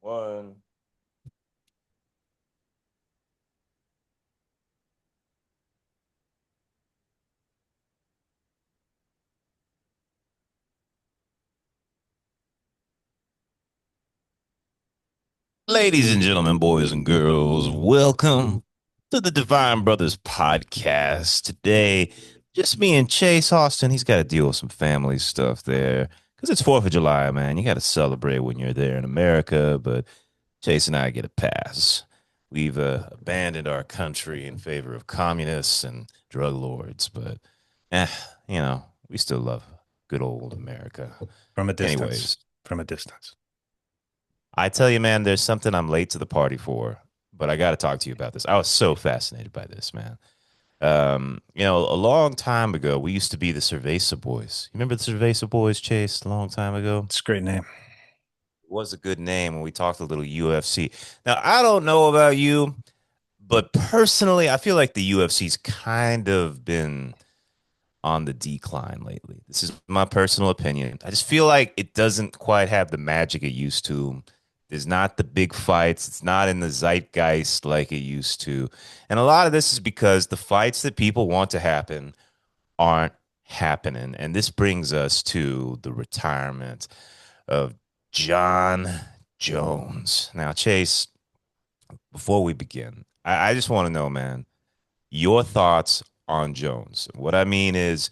One. Ladies and gentlemen, boys and girls, welcome to the Divine Brothers podcast. Today, just me and Chase Austin. He's got to deal with some family stuff there because it's 4th of July, man. You got to celebrate when you're there in America, but Chase and I get a pass. We've abandoned our country in favor of communists and drug lords, but, eh, we still love good old America. From a distance. Anyways, From a distance. I tell you, man, there's something I'm late to the party for, but I got to talk to you about this. I was so fascinated by this, man. A long time ago, we used to be the Cerveza Boys. You remember the Cerveza Boys, Chase, a long time ago? It's a great name. It was a good name when we talked a little UFC. Now, I don't know about you, but personally, I feel like the UFC's kind of been on the decline lately. This is my personal opinion. I just feel like it doesn't quite have the magic it used to. There's not the big fights. It's not in the zeitgeist like it used to. And a lot of this is because the fights that people want to happen aren't happening. And this brings us to the retirement of Jon Jones. Now, Chase, before we begin, I just want to know, man, your thoughts on Jones. What I mean is,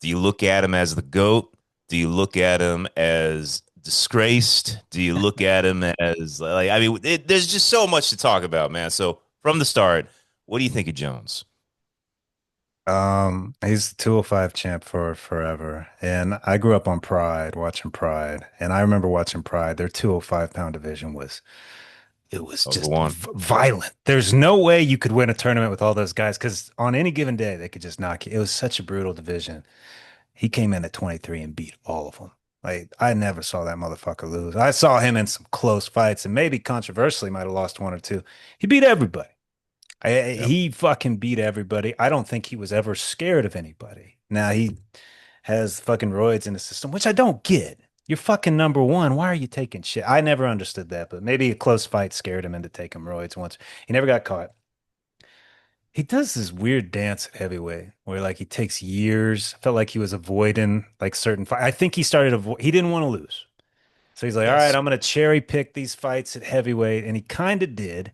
do you look at him as the GOAT? Do you look at him as disgraced? Do you look at him as like, I mean, there's just so much to talk about, man. So from the start, what do you think of Jones? He's the 205 champ for forever. And I grew up on Pride, watching Pride. And I remember watching Pride. Their 205-pound division it was That was the just one. violent. There's no way you could win a tournament with all those guys because on any given day they could just knock you. It was such a brutal division. He came in at 23 and beat all of them. Like I never saw that motherfucker lose. I saw him in some close fights and maybe controversially might have lost one or two. He beat everybody. Yep. He fucking beat everybody. I don't think he was ever scared of anybody. Now he has fucking roids in the system, which I don't get. You're fucking number one. Why are you taking shit? I never understood that, but maybe a close fight scared him into taking roids once. He never got caught. He does this weird dance at heavyweight where like he takes years. I felt like he was avoiding like certain fight. I think he started he didn't want to lose. So he's like, all right, Yes. I'm gonna cherry pick these fights at heavyweight. And he kind of did.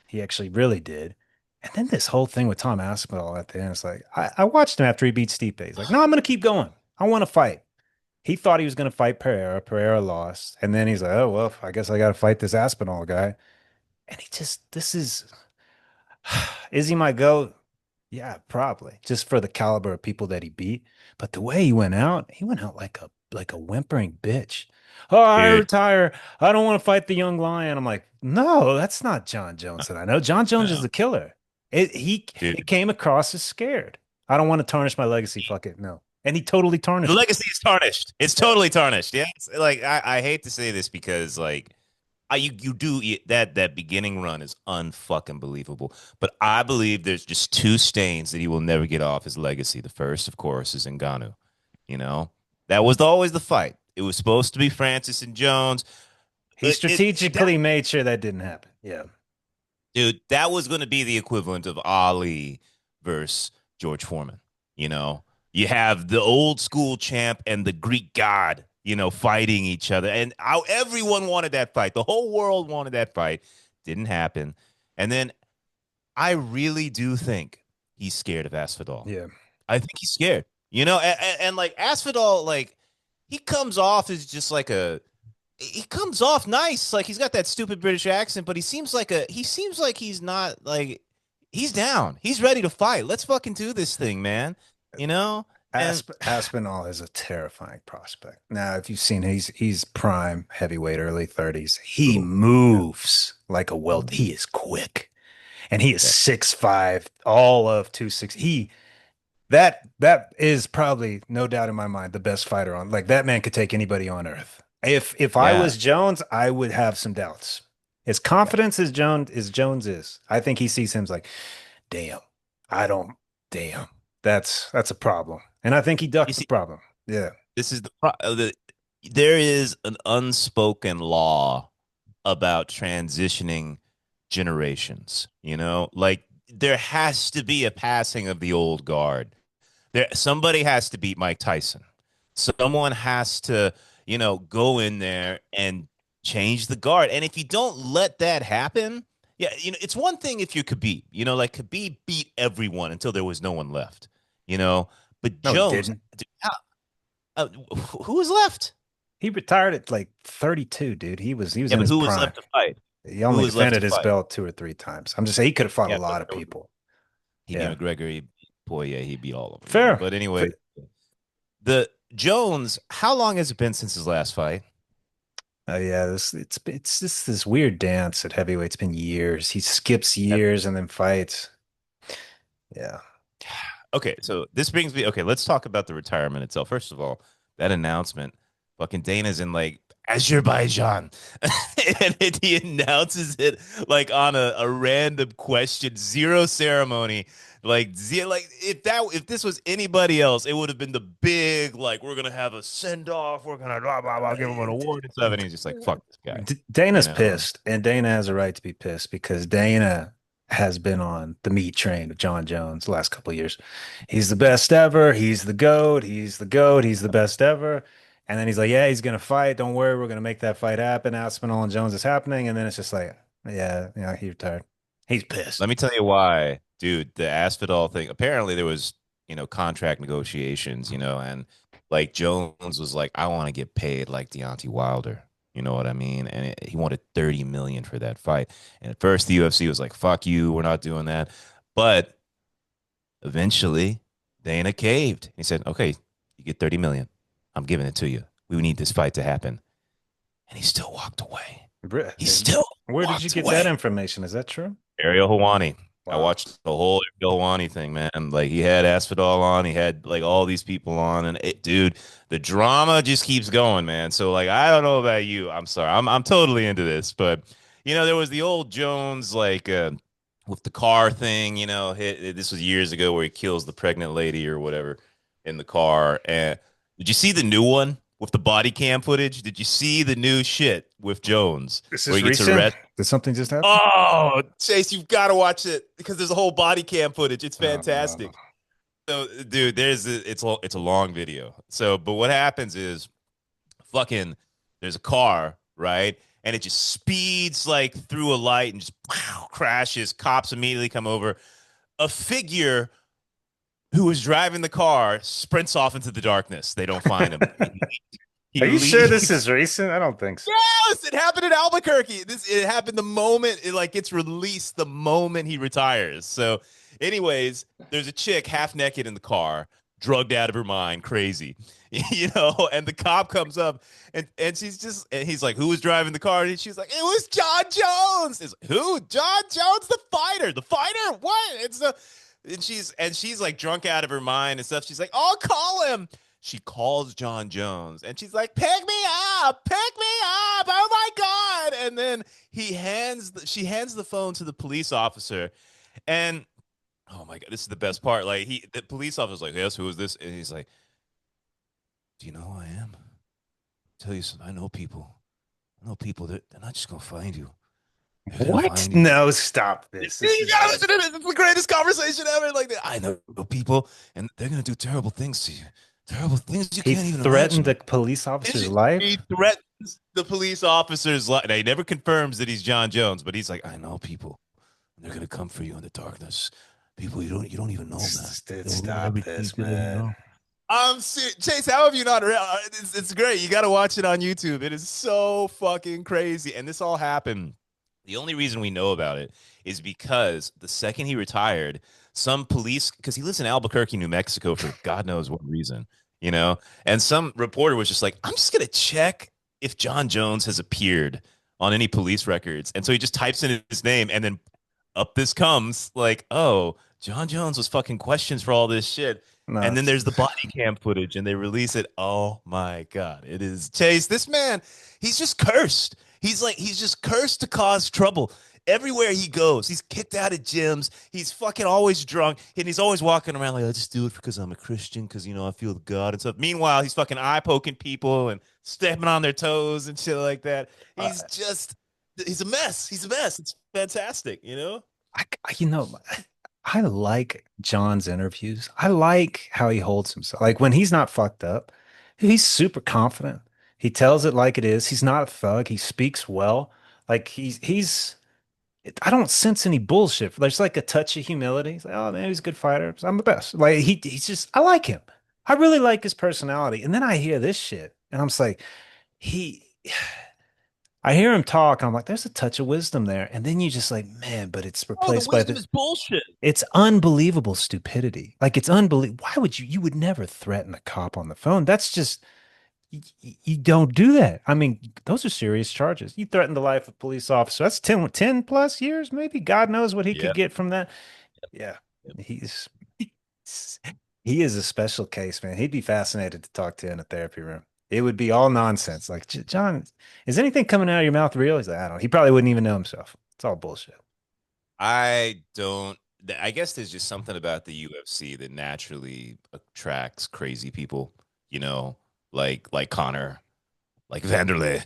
He actually really did. And then this whole thing with Tom Aspinall at the end, it's like, I watched him after he beat Stipe. He's like, no, I'm going to keep going. I want to fight. He thought he was going to fight Pereira. Pereira lost. And then he's like, oh, well, I guess I got to fight this Aspinall guy. And he just, is he my GOAT? Yeah, probably. Just for the caliber of people that he beat. But the way he went out like a whimpering bitch. Oh, I Dude. retire. I don't want to fight the young lion. I'm like, no, that's not Jon Jones that I know. Jon Jones is No, the killer. It dude. came across as scared. I don't want to tarnish my legacy. Fuck it. No. And he totally The tarnished it. legacy is tarnished. It's Yeah. totally tarnished. Yeah. Like I hate to say this because like you do that beginning run is unfucking believable. But I believe there's just two stains that he will never get off his legacy. The first, of course, is Ngannou. You know, that was always the fight. It was supposed to be Francis and Jones. He That strategically made sure that didn't happen. Yeah. dude, that was going to be the equivalent of Ali versus George Foreman. You know, you have the old school champ and the Greek god, fighting each other. And how everyone wanted that fight. The whole world wanted that fight. Didn't happen. And then I really do think he's scared of Asphodel. Yeah. I think he's scared. And like Asphodel, like he comes off as just like he comes off nice. Like he's got that stupid British accent, but he seems like he's not like he's down. He's ready to fight. Let's fucking do this thing, man. You know? And Aspinall is a terrifying prospect. Now, if you've seen, he's prime heavyweight, early 30s. He ooh, moves like a welt. He is quick, and he is yeah. 6'5", all of 260. That is probably no doubt in my mind the best fighter on. Like that man could take anybody on earth. If I Yeah. was Jones, I would have some doubts. As Yeah. confidence as Jones is, I think he sees him as like, damn, I don't, damn, that's a problem. And I think he You ducked the see, problem. Yeah. this is there is an unspoken law about transitioning generations, like there has to be a passing of the old guard. Somebody has to beat Mike Tyson. Someone has to, go in there and change the guard. And if you don't let that happen, yeah, it's one thing if you're Khabib, like Khabib beat everyone until there was no one left, you know. But No, he Jones, didn't. dude, who was left? He retired at like 32, dude. He was Yeah, in but his who was prime. left to fight? He Who only was left defended to his fight? belt 2 or 3 times. I'm just saying he could have fought a Yeah, but lot of people. he beat Yeah. McGregor. Boy, yeah, he beat all of them, man. Fair. But anyway, Fa- the Jones, how long has it been since his last fight? yeah, it's just this weird dance at heavyweight. It's been years. He skips years and then fights. Yeah. Okay, so this brings me. Okay, let's talk about the retirement itself. First of all, that announcement, fucking Dana's in like Azerbaijan, and he announces it like on a random question, zero ceremony, like if this was anybody else, it would have been the big like we're gonna have a send off, we're gonna blah blah blah, give him an award and stuff, and he's just like fuck this guy, you Dana's know. pissed, and Dana has a right to be pissed because Dana has been on the meat train of Jon Jones the last couple of years. He's the best ever. He's the GOAT. He's the GOAT. He's the best ever. And then he's like, yeah, he's gonna fight. Don't worry, we're gonna make that fight happen. Aspinall and Jones is happening. And then it's just like, yeah, he retired. He's pissed. Let me tell you why, dude. The Asphodel thing. Apparently, there was contract negotiations, and like Jones was like, I want to get paid like Deontay Wilder. You know what I mean? And he wanted 30 million for that fight. And at first, the UFC was like, "Fuck you, we're not doing that." But eventually, Dana caved. He said, "Okay, you get 30 million. I'm giving it to you. We need this fight to happen." And he still walked away. He still Where did you walked get that away. information? Is that true? Ariel Hawani. I Wow. watched the whole Ariel Hawani thing, man. Like he had Asphodel on, he had like all these people on, and dude, the drama just keeps going, man. So like, I don't know about you. I'm sorry, I'm totally into this, but there was the old Jones like with the car thing. This was years ago where he kills the pregnant lady or whatever in the car. And did you see the new one with the body cam footage? Did you see the new shit with Jones This where is he gets recent. arrested? Did something just happen? Oh, Chase, you've got to watch it because there's a whole body cam footage. It's Uh, fantastic. So, dude, it's a long video. So, but what happens is fucking there's a car, right? And it just speeds like through a light and just crashes. Cops immediately come over. A figure who was driving the car sprints off into the darkness. They don't find him. He Are you sure this leaves. is recent? I don't think so. Yes, it happened in Albuquerque. It happened the moment it like gets released, the moment he retires. So, anyways, there's a chick half naked in the car, drugged out of her mind, crazy, and the cop comes up and he's like, "Who was driving the car?" And she's like, "It was Jon Jones." It's who? Jon Jones, the fighter. The fighter? What? And she's like drunk out of her mind and stuff. She's like, "I'll call him." She calls Jon Jones and she's like, pick me up. Oh my God. And then she hands the phone to the police officer. And oh my God, this is the best part. Like the police officer's like, yes, who is this? And he's like, do you know who I am? Tell you something. I know people. I know people that they're not just going to find you. They're going to What? find you. No, stop this. This You is gotta listen to this. It's the greatest conversation ever. Like, I know people and they're going to do terrible things to you. Terrible things you he can't even threatened the imagine. police officer's life. He threatens the police officer's life. Now, he never confirms that he's Jon Jones, but he's like, I know people. They're gonna come for you in the darkness. People you don't even know, man. Dude, They'll ruin stop every this, secret that you man. know. Chase. How have you not? It's great. You got to watch it on YouTube. It is so fucking crazy. And this all happened. The only reason we know about it is because the second he retired, some police, because he lives in Albuquerque, New Mexico, for God knows what reason, you know. And some reporter was just like, "I'm just gonna check if Jon Jones has appeared on any police records." And so he just types in his name, and then up this comes like, "Oh, Jon Jones was fucking questions for all this shit." No, And then it's there's the body cam footage and they release it. Oh my God. It is Chase. This man, he's just cursed. He's just cursed to cause trouble. Everywhere he goes, he's kicked out of gyms. He's fucking always drunk. And he's always walking around like, I just do it because I'm a Christian, because, I feel God and stuff. Meanwhile, he's fucking eye poking people and stepping on their toes and shit like that. uh, He's just he's a mess. He's a mess. It's fantastic, you know? You know, I like John's interviews. I like how he holds himself. Like when he's not fucked up, he's super confident. He tells it like it is. He's not a thug. He speaks well. Like I don't sense any bullshit. There's like a touch of humility. He's like, oh man, he's a good fighter. I'm the best. Like he's just, I like him. I really like his personality. And then I hear this shit, and I'm just like, he. I hear him talk, and I'm like, there's a touch of wisdom there. And then you just like, man, but it's Oh, the replaced by wisdom the is bullshit. it's unbelievable stupidity. Like it's unbelievable. Why would you would never threaten a cop on the phone. That's just you don't do that. I mean, those are serious charges. You threatened the life of a police officer. That's 10 plus years, maybe. God knows what he could Yeah. get from that. Yeah. He's he is a special case, man. He'd be fascinated to talk to in a therapy room. It would be all nonsense. Like, John, is anything coming out of your mouth real? He's like, I don't know. He probably wouldn't even know himself. It's all bullshit. I don't. I guess there's just something about the UFC that naturally attracts crazy people. You know, like Connor, like Vanderlei.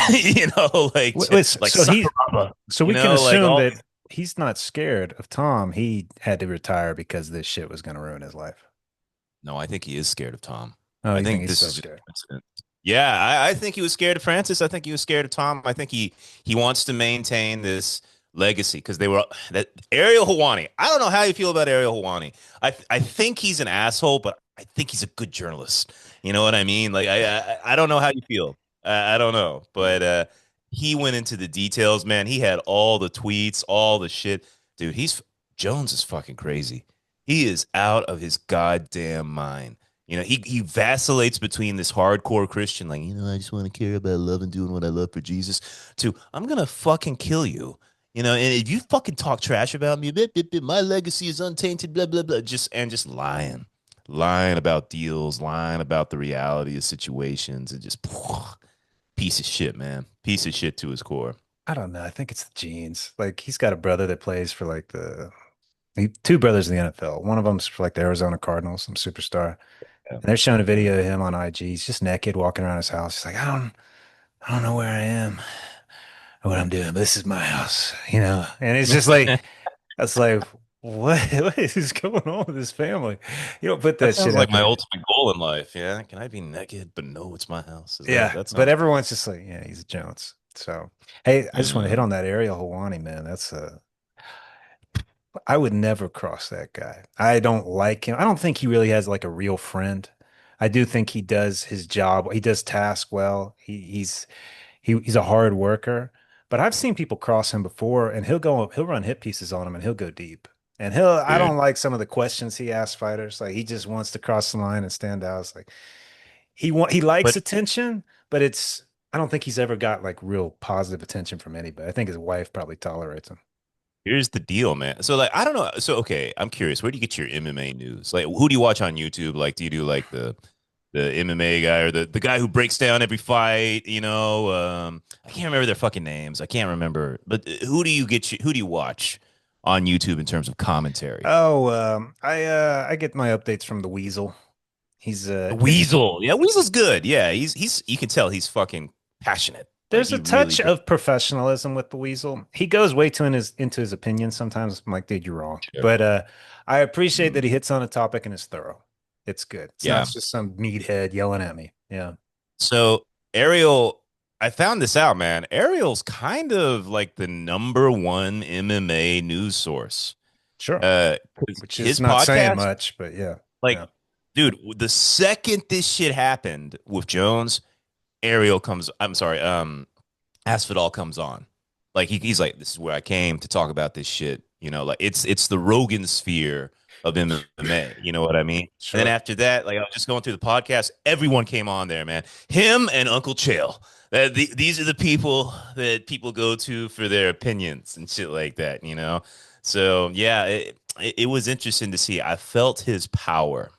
You know, Wait, wait, like so he Sakuraba. So You we can know, like assume all that these. he's not scared of Tom. He had to retire because this shit was going to ruin his life. No, I think he is scared of Tom. Oh, I you think think he's this still is just scared? coincidence. Yeah, I think he was scared of Francis. I think he was scared of Tom. I think he wants to maintain this legacy because they were that Ariel Hawani. I don't know how you feel about Ariel Hawani. I think he's an asshole, but I think he's a good journalist. You know what I mean? Like I don't know how you feel. I don't know, but he went into the details, man. He had all the tweets, all the shit, dude. He's Jones is fucking crazy. He is out of his goddamn mind. You know, he vacillates between this hardcore Christian, like, I just want to care about love and doing what I love for Jesus, to I'm gonna fucking kill you. You know, and if you fucking talk trash about me, my legacy is untainted, blah blah blah, just lying, lying about deals, lying about the reality of situations, and just piece of shit, man, piece of shit to his core. I don't know. I think it's the genes. Like he's got a brother that plays for like two brothers in the NFL. One of them's for like the Arizona Cardinals, some superstar. Yeah. And they're showing a video of him on IG. He's just naked walking around his house. He's like, I don't know where I am or what I'm doing, but this is my house, you know? And it's just like, that's like, what is going on with this family? You don't put That that shit sounds like out my there. ultimate goal in life. Yeah, can I be naked? But no, it's my house. Is that Yeah, that but sounds? everyone's just like, yeah, he's a Jones. So, hey, I just want to Yeah. hit on that Ariel Hawani, man. I would never cross that guy. I don't like him. I don't think he really has like a real friend. I do think he does his job. He does task well. He's a hard worker. But I've seen people cross him before, and he'll run hit pieces on him, and he'll go deep. And I Dude. don't like some of the questions he asks fighters. Like he just wants to cross the line and stand out. It's like he likes But attention, but I don't think he's ever got like real positive attention from anybody. I think his wife probably tolerates him. here's the deal, man. So like I don't know. So okay, I'm curious. Where do you get your MMA news? Like who do you watch on YouTube? Like do you do like the MMA guy or the guy who breaks down every fight, I can't remember their fucking names. I can't remember. But who do you watch on YouTube in terms of commentary? Oh, I get my updates from the Weasel. He's The Weasel. Yeah, Weasel's good. Yeah, he's you can tell he's fucking passionate. Like there's a he really touch of professionalism with the Weasel. He goes way too into his opinion sometimes. I'm like, dude, you're wrong. sure. But I appreciate Mm, that he hits on a topic and is thorough. It's good. It's not yeah. just some meathead yelling at me. Yeah, So Ariel, I found this out, man. Ariel's kind of like the number one MMA news source. sure. 'Cause Which is his not saying podcast, much, but yeah, like, yeah. dude, the second this shit happened with Jones, Ariel comes. I'm sorry, Asphodel comes on. Like he's like, this is where I came to talk about this shit. You know, like it's the Rogan sphere of MMA. You know what I mean? And then Sure. after that, like I was just going through the podcast, everyone came on there, man. Him and Uncle Chael. These are the people that people go to for their opinions and shit like that. You know. So yeah, it was interesting to see. I felt his power,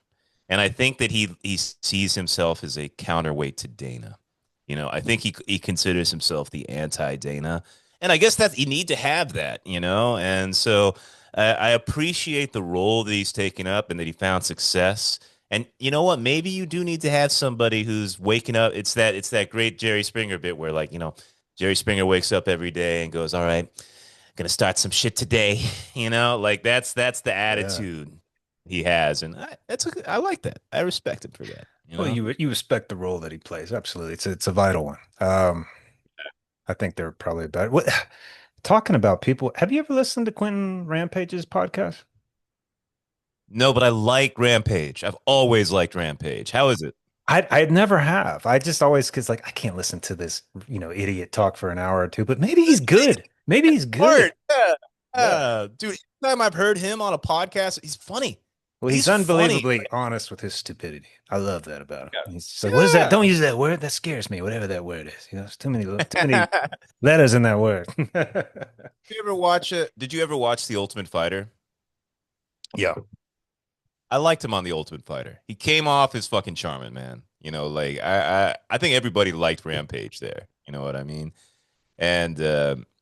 and I think that he sees himself as a counterweight to Dana. You know, I think he considers himself the anti Dana, and I guess that you need to have that. You know, and so I appreciate the role that he's taken up and that he found success. And you know what? Maybe you do need to have somebody who's waking up. It's that great Jerry Springer bit where like Jerry Springer wakes up every day and goes, "All right, gonna start some shit today." Like that's the Yeah. attitude he has, and I like that. I respect him for that. Well, you respect the role that he plays. Absolutely. It's a vital one. I think they're probably better. What, talking about people, have you ever listened to Quentin Rampage's podcast? No, but I like Rampage. I've always liked Rampage. How is it? I never have. I just always because like I can't listen to this, idiot talk for an hour or two, but maybe he's good. Maybe he's good. Smart. Yeah. Yeah. Dude, each time I've heard him on a podcast, he's funny. Well, he's He's funny. unbelievably honest with his stupidity. I love that about him. He's just like, what is that? Yeah. Don't use that word. That scares me. Whatever that word is. There's too many letters in that word. You ever watch it? Did you ever watch The Ultimate Fighter? Yeah. I liked him on The Ultimate Fighter. He came off as fucking charming, man. Like I think everybody liked Rampage there. You know what I mean? And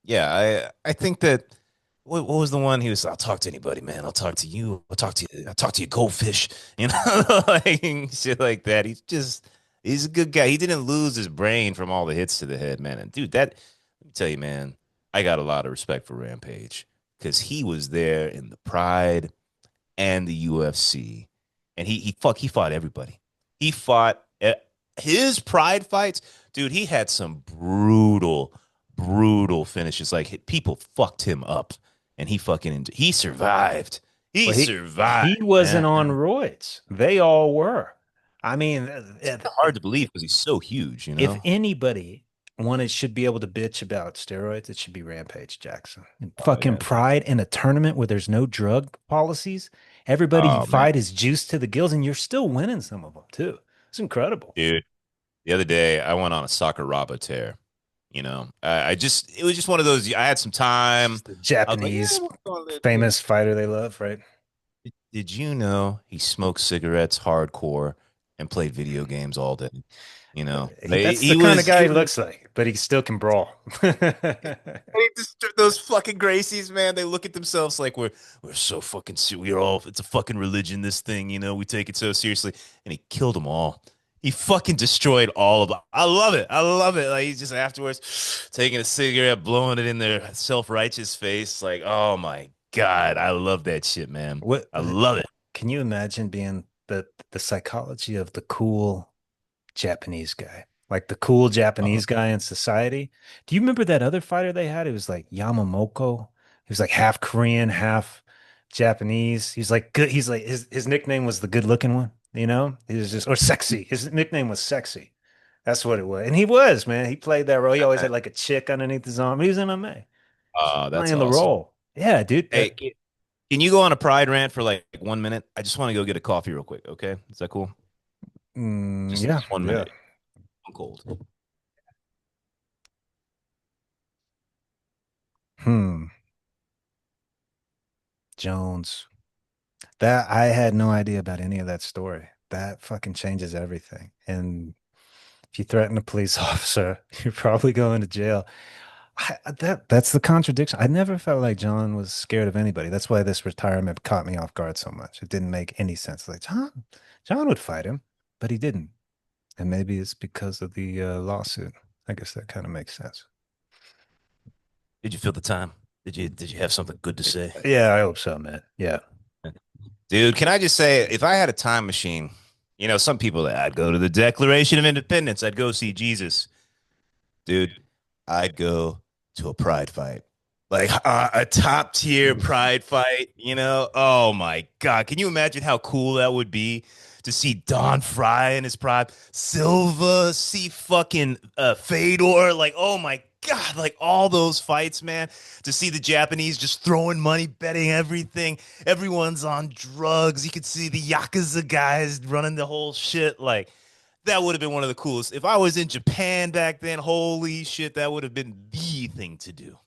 yeah, I think that what was the one he was? I'll talk to anybody, man. I'll talk to you. I'll talk to you, goldfish. Like shit like that. He's a good guy. He didn't lose his brain from all the hits to the head, man. And dude, that let me tell you, man, I got a lot of respect for Rampage because he was there in the Pride and the UFC, and he fought everybody. He fought his Pride fights, dude. He had some brutal finishes. Like people fucked him up, and he survived. He Well, he survived, wasn't man. on roids. They all were. I mean, It's kind of hard to believe because he's so huge, you if know. anybody wanted should be able to bitch about steroids, it should be Rampage Jackson. And Oh fucking yeah. pride in a tournament where there's no drug policies. Everybody you Oh man, fight is juiced to the gills, and you're still winning some of them too. It's incredible. dude. The other day I went on a soccer rabo tear. I just it was just one of those. I had some time. The I was like, yeah, Japanese we'll go on this. famous fighter they love, right? Did you know he smoked cigarettes hardcore and played video games all day? That's the He kind of was guy he he was looks like, but he still can brawl. those fucking Gracies, man. They look at themselves like we're so fucking we're all it's a fucking religion. This thing, we take it so seriously, and he killed them all. He fucking destroyed all of them. I love it. I love it. Like he's just afterwards taking a cigarette, blowing it in their self-righteous face. Like, oh my God, I love that shit, man. What I love it. can you imagine being the psychology of the cool Japanese guy? Like the cool Uh, Japanese guy in society. Do you remember that other fighter they had? It was like Yamamoto. He was like half Korean, half Japanese. He's like good. He's like his nickname was the good looking one, you know? He was just or sexy. His nickname was sexy. That's what it was. And he was, man. He played that role. He always had like a chick underneath his arm. He was MMA. that's Playing the awesome. role. Yeah, dude. Hey, can you go on a pride rant for like 1 minute? I just want to go get a coffee real quick. Okay, is that cool? Yeah, Just 1 minute. yeah. I'm cold. Hmm. Jones. That I had no idea about any of that story. That fucking changes everything. And if you threaten a police officer, you're probably going to jail. That's the contradiction. I never felt like John was scared of anybody. That's why this retirement caught me off guard so much. It didn't make any sense. Like John would fight him, but he didn't. And maybe it's because of the lawsuit. I guess that kind of makes sense. Did you feel the time? Did you have something good to say? Yeah, I hope so, man. Yeah. Dude, can I just say, if I had a time machine, some people, I'd go to the Declaration of Independence, I'd go see Jesus. Dude, I'd go to a pride fight. Like a top tier pride fight, Oh my God. Can you imagine how cool that would be to see Don Fry in his pride, Silva, see fucking Fedor? Like, oh my God, like all those fights, man. To see the Japanese just throwing money, betting everything. Everyone's on drugs. You could see the Yakuza guys running the whole shit. Like, that would have been one of the coolest. If I was in Japan back then, holy shit, that would have been the thing to do.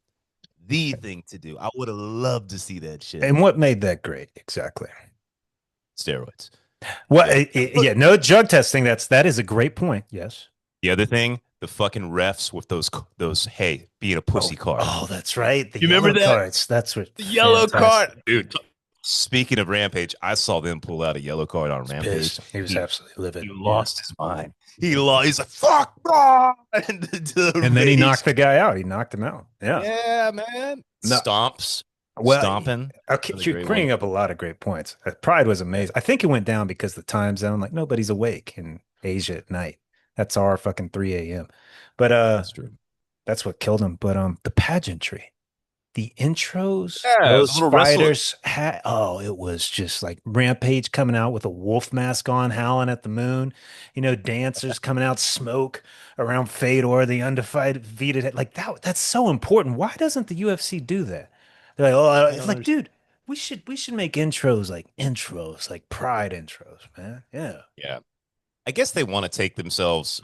The thing to do. I would have loved to see that shit. And what made that great? Exactly. Steroids. Well, Yeah. yeah, no drug testing. That is a great point. Yes. The other thing, the fucking refs with those hey, being a Oh, pussy card. oh, that's right. The You remember yellow that? cards. That's what The yellow fantastic. card. Dude, Speaking of Rampage, I saw them pull out a yellow card on He's Rampage. pissed. He was He absolutely livid. he Yeah. lost his mind. He's like, fuck, bro! And the And then he knocked rage. the guy out. He knocked him out. Yeah. Yeah, man. No. Stomps, Well, stomping. okay, Really you're great one. bringing up a lot of great points. Pride was Yeah, amazing. I think it went down because the time zone, like nobody's awake in Asia at night. That's our fucking 3 a.m. But that's true. that's what killed him. But the pageantry. The intros Yeah, the those little wrestler. fighters had, oh, it was just like Rampage coming out with a wolf mask on, howling at the moon. Dancers coming out, smoke around Fedor, the undefeated. Like that's so important. Why doesn't the UFC do that? They're like, oh, I it's don't like, understand. dude, we should make intros, like pride intros, man. Yeah. Yeah. I guess they want to take themselves.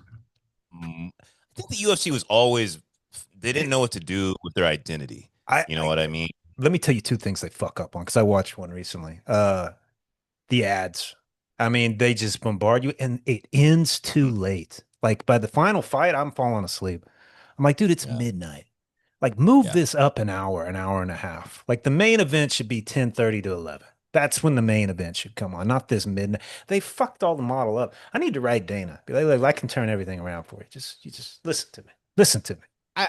I think the UFC was always, they didn't It, know what to do with their identity. I, You know I what I mean? let me tell you two things they fuck up on because I watched one recently. The ads. I mean, they just bombard you and it ends too late. Like by the final fight, I'm falling asleep. I'm like, dude, it's Yeah. midnight. Like, move Yeah. this up an hour and a half. Like the main event should be 10:30 to 11. That's when the main event should come on, not this midnight. They fucked all the model up. I need to write Dana. Be like, look, I can turn everything around for you. You just listen to me. Listen to me. I,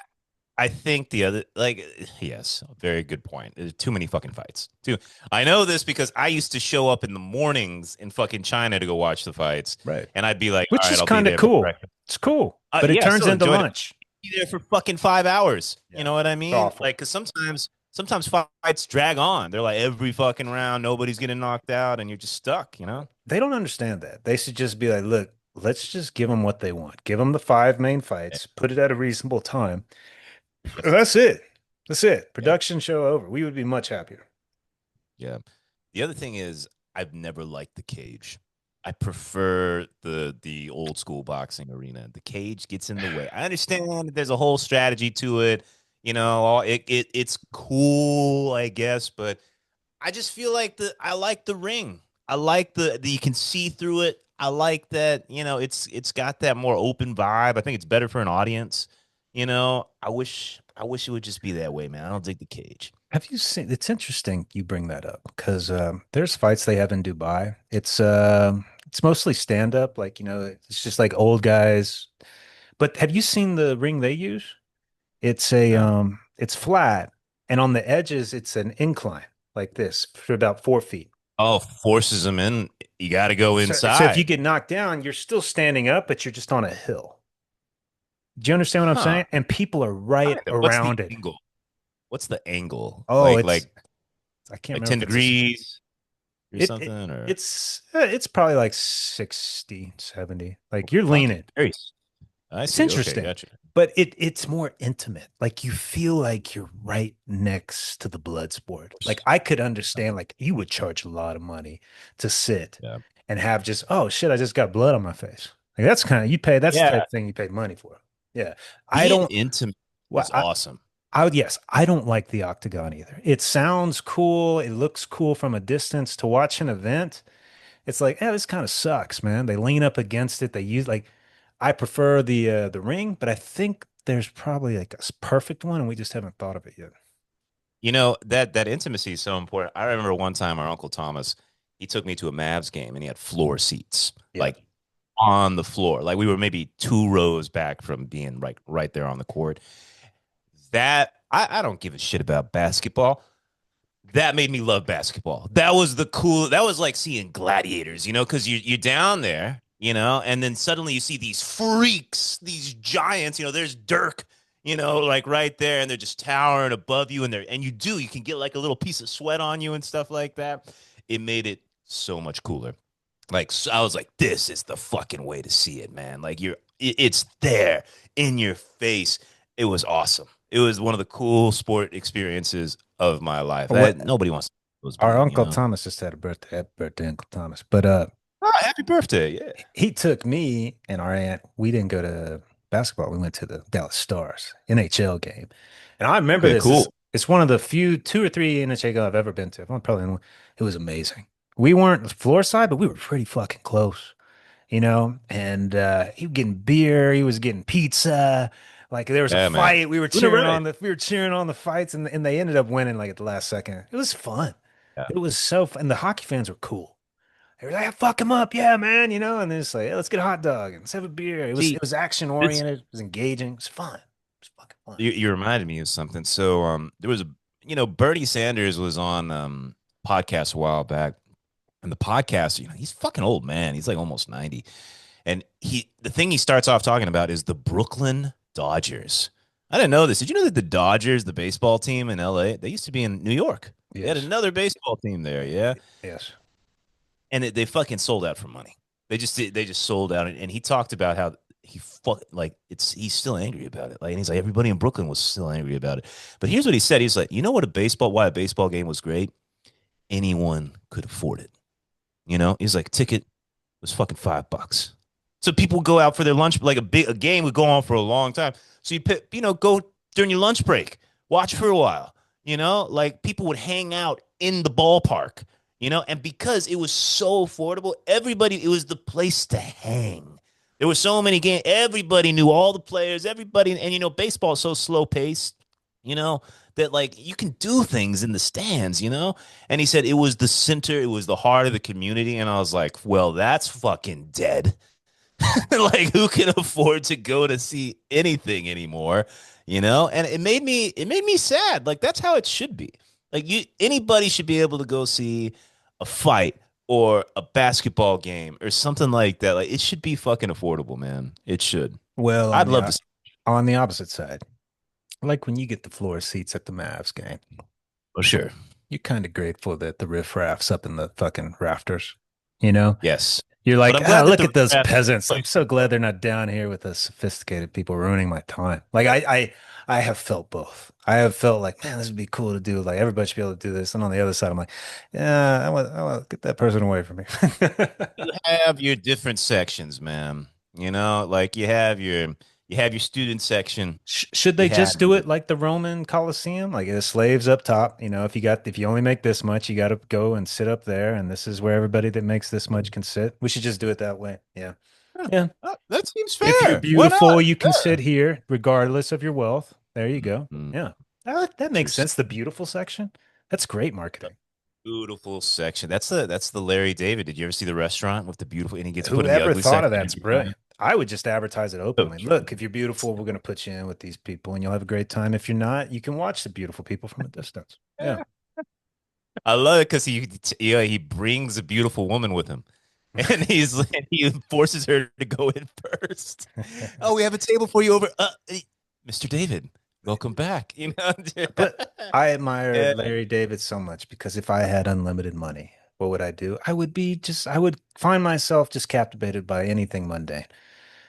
I think the other, like, yes, very good point. There's too many fucking fights. Too. I know this because I used to show up in the mornings in fucking China to go watch the fights, Right. and I'd be like, Which all right, is I'll be kind of there for cool. breakfast. It's cool, but it Yeah, I turns still into enjoyed it. lunch. Be there for fucking 5 hours. You Yeah. know what I It's mean? awful. Like, because sometimes fights drag on. They're like every fucking round, nobody's getting knocked out, and you're just stuck. You know? They don't understand that. They should just be like, look, let's just give them what they want. Give them the five main Yeah. fights, put it at a reasonable time. And that's it. That's it. Yeah. Production show over. We would be much happier. Yeah. The other thing is, I've never liked the cage. I prefer the old school boxing arena. The cage gets in the way. I understand that there's a whole strategy to it. It's cool, I guess, but I just feel like I like the ring. I like the you can see through it. I like that, it's got that more open vibe. I think it's better for an audience. I wish it would just be that way, man. I don't dig the cage. Have you seen? It's interesting you bring that up because there's fights they have in Dubai. It's mostly stand up, like it's just like old guys. But have you seen the ring they use? No. It's flat, and on the edges it's an incline like this for about 4 feet. Oh, forces them in. You got to go So if you inside. get knocked down, you're still standing up, but you're just on a hill. Do you understand what I'm Huh. saying? And people are right Kind of. What's the around it. angle? What's the angle? Oh, Like it's like I can't like remember 10 if it's a degrees or it, something or it's probably like 60, 70. Like you're fucking leaning. very I It's see. Okay, interesting, gotcha. but it's more intimate. Like you feel like you're right next to the blood sport. Like I could understand like you would charge a lot of money to sit Yeah. and have just, oh shit, I just got blood on my face. Like that's kind of you pay that's the type Yeah. of thing you pay money for. Yeah. I Being don't intimate well is awesome. yes, I don't like the octagon either. It sounds cool, it looks cool from a distance to watch an event. It's like, yeah, this kind of sucks, man. They lean up against it. They use like I prefer the ring, but I think there's probably like a perfect one, and we just haven't thought of it yet. That intimacy is so important. I remember one time our Uncle Thomas, he took me to a Mavs game and he had floor seats, Yeah. like on the floor. Like we were maybe 2 rows back from being right there on the court. That I don't give a shit about basketball. That made me love basketball. That was the cool. That was like seeing gladiators, because you're down there, and then suddenly you see these freaks, these giants. There's Dirk, like right there, and they're just towering above you, and you can get like a little piece of sweat on you and stuff like that. It made it so much cooler. Like so I was like, this is the fucking way to see it, man. Like it's there in your face. It was awesome. It was one of the cool sport experiences of my life. What Nobody wants to those our big, Uncle Thomas just had a birthday. Happy birthday, Uncle Thomas. But Oh, happy birthday! Yeah. he took me and our aunt. We didn't go to basketball. We went to the Dallas Stars NHL game. And I remember Okay, this. cool. It's one of the few 2 or 3 NHL games I've ever been to. I'm probably it was amazing. We weren't floor side, but we were pretty fucking close, And he was getting beer, he was getting pizza. Like there was a Yeah, man. fight. We were Doing it cheering right. on the fights, and they ended up winning like at the last second. It was fun. Yeah. It was so fun. And the hockey fans were cool. They were like, fuck him up, yeah, man, you know, and then it's like, hey, let's get a hot dog and let's have a beer. It See, was action this oriented, it was engaging, it was fun. It was fucking fun. you reminded me of something. So there was a Bernie Sanders was on podcast a while back. And the podcast, he's fucking old man. He's like almost 90. And the thing he starts off talking about is the Brooklyn Dodgers. I didn't know this. Did you know that the Dodgers, the baseball team in LA, they used to be in New York? They had Yes. another baseball team there, yeah. Yes. And they fucking sold out for money. They just sold out, and he talked about how he's still angry about it. Like, and he's like, everybody in Brooklyn was still angry about it. But here's what he said. He's like, you know what why a baseball game was great? Anyone could afford it. He's like, ticket was fucking $5. So people would go out for their lunch, like a game would go on for a long time. So go during your lunch break, watch for a while. Like people would hang out in the ballpark. And because it was so affordable, it was the place to hang. There were so many games. Everybody knew all the players, everybody. And, baseball is so slow paced, you know, that like you can do things in the stands, And he said it was the center, it was the heart of the community. And I was like, well, that's fucking dead. Like who can afford to go to see anything anymore, And it made me sad. Like that's how it should be. Like anybody should be able to go see a fight or a basketball game or something like that. Like it should be fucking affordable, man. It should. Well, I'd love to see. on the opposite side, like when you get the floor seats at the Mavs game, Oh, sure. you're kind of grateful that the riffraff's up in the fucking rafters, you know? Yes. You're But like, I'm glad that look the at those draft peasants. I'm place. so glad they're not down here with the sophisticated people ruining my time. Like I have felt both. I have felt like, man, this would be cool to do. Like everybody should be able to do this. And on the other side, I'm like, yeah, I want to get that person away from me. You have your different sections, man. Like you have your student section. Should You they have just do it like the Roman Colosseum? Like the slaves up top, if you only make this much, you got to go and sit up there, and this is where everybody that makes this much can sit. We should just do it that way. Yeah. Huh. Yeah. That seems If you're fair. Why beautiful, not? you can sit here regardless of your wealth. There you go. Mhm. Yeah. That makes Interesting. sense. The beautiful section. That's great marketing. Beautiful section. That's the Larry David. Did you ever see the restaurant with the beautiful and he gets put in the Whoever ugly thought of section that's every time? brilliant. I would just advertise it So openly. true. Look, if you're beautiful, we're going to put you in with these people and you'll have a great time. If you're not, you can watch the beautiful people from a distance. Yeah. I love it because he brings a beautiful woman with him. And he forces her to go in first. Oh, we have a table for you over. Mr. David, welcome back. But I admire Yeah, Larry David so much because if I had unlimited money, what would I do? I would find myself just captivated by anything mundane.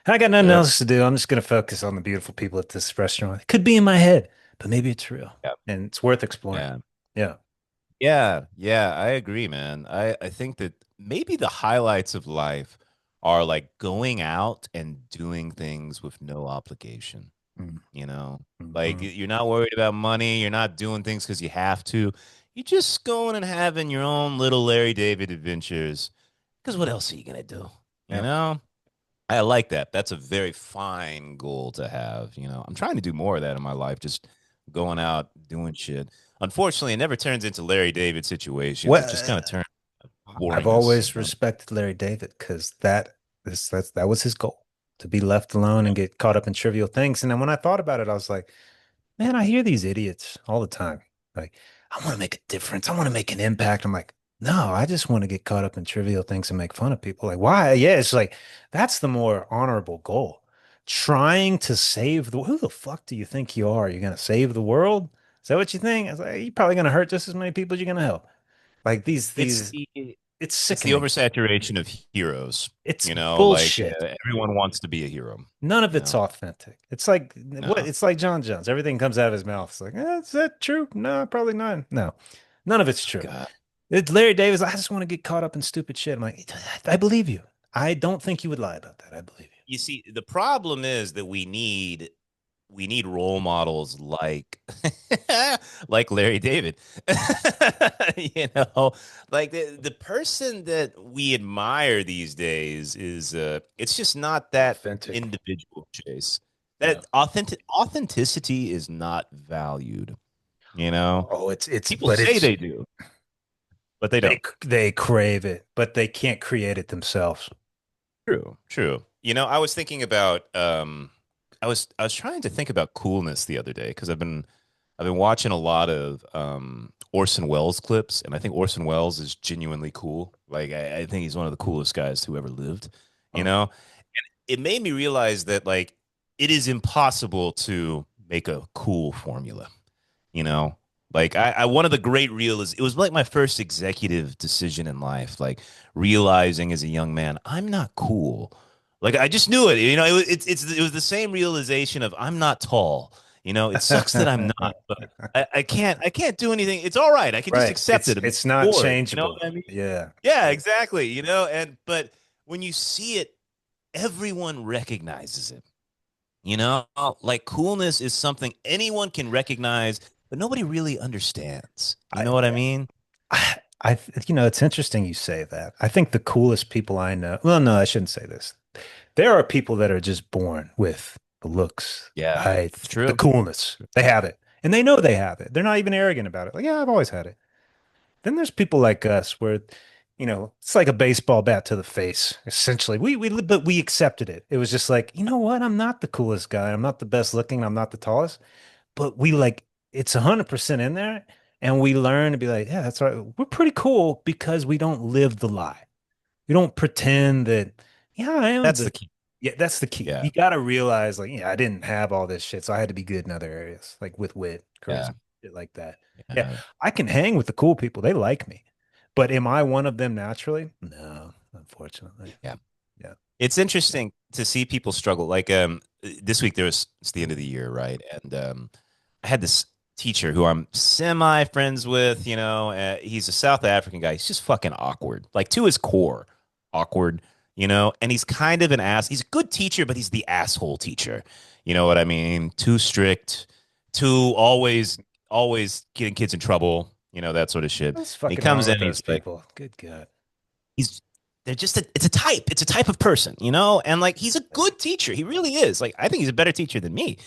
I got nothing yeah, else to do. I'm just going to focus on the beautiful people at this restaurant. It could be in my head, but maybe it's real and it's worth exploring. yeah. Yeah. Yeah, I agree, man. I think that maybe the highlights of life are like going out and doing things with no obligation, Mm, you know? Like mhm. you're not worried about money, you're not doing things because you have to. You're just going and having your own little Larry David adventures. Because what else are you gonna do? You Yep. know? I like that. That's a very fine goal to have. I'm trying to do more of that in my life, just going out doing shit. Unfortunately, it never turns into Larry David situations. It just Well, kind of turns I've boringness. always respected Larry David because that was his goal to be left alone and get caught up in trivial things. And then when I thought about it, I was like, man, I hear these idiots all the time. Like, I want to make a difference. I want to make an impact. I'm like, no, I just want to get caught up in trivial things and make fun of people. Like, why? Yeah, it's like that's the more honorable goal. Trying to save who the fuck do you think you are? You're gonna save the world? Is that what you think? I was like, you're probably gonna hurt just as many people as you're gonna help. Like It's these, the it's it's the sickening. oversaturation of heroes. It's Like bullshit. everyone wants to be a hero. None of You it's know, authentic. It's like what? no, It's like Jon Jones. Everything comes out of his mouth. It's like, is that true? No, probably not. No, none of it's true. God. It's Larry Davis. I just want to get caught up in stupid shit. I'm like, I believe you. I don't think you would lie about that. I believe You see, the problem is that we need role models like like Larry David. you know, like the person that we admire these days is it's just not you. that Authentic. individual, Chase. Yeah. That authenticity is not valued, you know. Oh, it's People but say it's they do. but they don't. They crave it, but they can't create it themselves. True, true. I was thinking about I was trying to think about coolness the other day because I've been watching a lot of Orson Welles clips, and I think Orson Welles is genuinely cool. Like I think he's one of the coolest guys who ever lived, you Huh. know? It made me realize that like it is impossible to make a cool formula, you know? Like I one of the great it was like my first executive decision in life, like realizing as a young man, I'm not cool. Like I just knew it, it was the same realization of I'm not tall. It sucks that I'm not, but I can't do anything. It's all right. I can just Right. accept it and move It's not forward. You know changeable. what I mean? Yeah. Yeah, exactly. And but when you see it, everyone recognizes it. Like coolness is something anyone can recognize, but nobody really understands. You I, know what I mean? it's interesting you say that. I think the coolest people I know, well, no, I shouldn't say this. There are people that are just born with the looks, the Yeah, height, it's the true. coolness. They have it. And they know they have it. They're not even arrogant about it. Like, yeah, I've always had it. Then there's people like us where, it's like a baseball bat to the face, essentially. But we accepted it. It was just like, you know what? I'm not the coolest guy. I'm not the best looking. I'm not the tallest. But we like, it's 100% in there. And we learn to be like, yeah, that's right. We're pretty cool because we don't live the lie. We don't pretend that, yeah, I am That's the, the key. yeah, that's the key. Yeah, You got to realize, like, yeah, I didn't have all this shit. So I had to be good in other areas, like with wit, yeah, charisma, shit like that. Yeah, yeah, I can hang with the cool people. They like me. But am I one of them naturally? No, unfortunately. yeah. Yeah. It's interesting to see people struggle. Like this week it's the end of the year, right? And I had this teacher who I'm semi friends with, he's a South African guy. He's just fucking awkward. Like to his core, awkward, and he's kind of an ass. He's a good teacher, but he's the asshole teacher. You know what I mean? Too strict, too always getting kids in trouble, that sort of shit. And What's he fucking comes wrong in with and those he's like, people? Good God. he's they're just it's a type of person, and like he's a good teacher. He really is. Like I think he's a better teacher than me.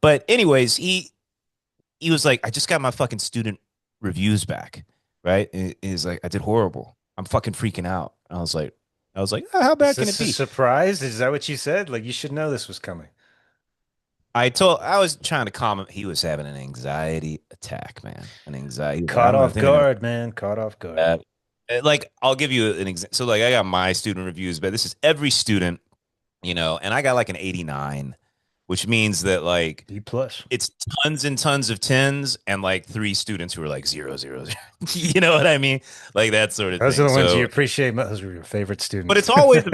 But anyways, he was like, I just got my fucking student reviews back, right? And he's like, I did horrible. I'm fucking freaking out. I was like, oh, how Is bad can it this a be? surprise? Is that what you said? Like, you should know this was coming. I was trying to calm him. He was having an anxiety attack, man. An anxiety. Caught I off think I'm gonna guard, man. Caught off guard. like I'll give you an example. So like I got my student reviews, but this is every student, and I got like an 89, which means that like B plus. it's tons and tons of tens and like three students who are like 0, 0, 0. You know what I mean? Like that sort of Those are thing. the ones you So, appreciate. Those are your favorite but students. it's always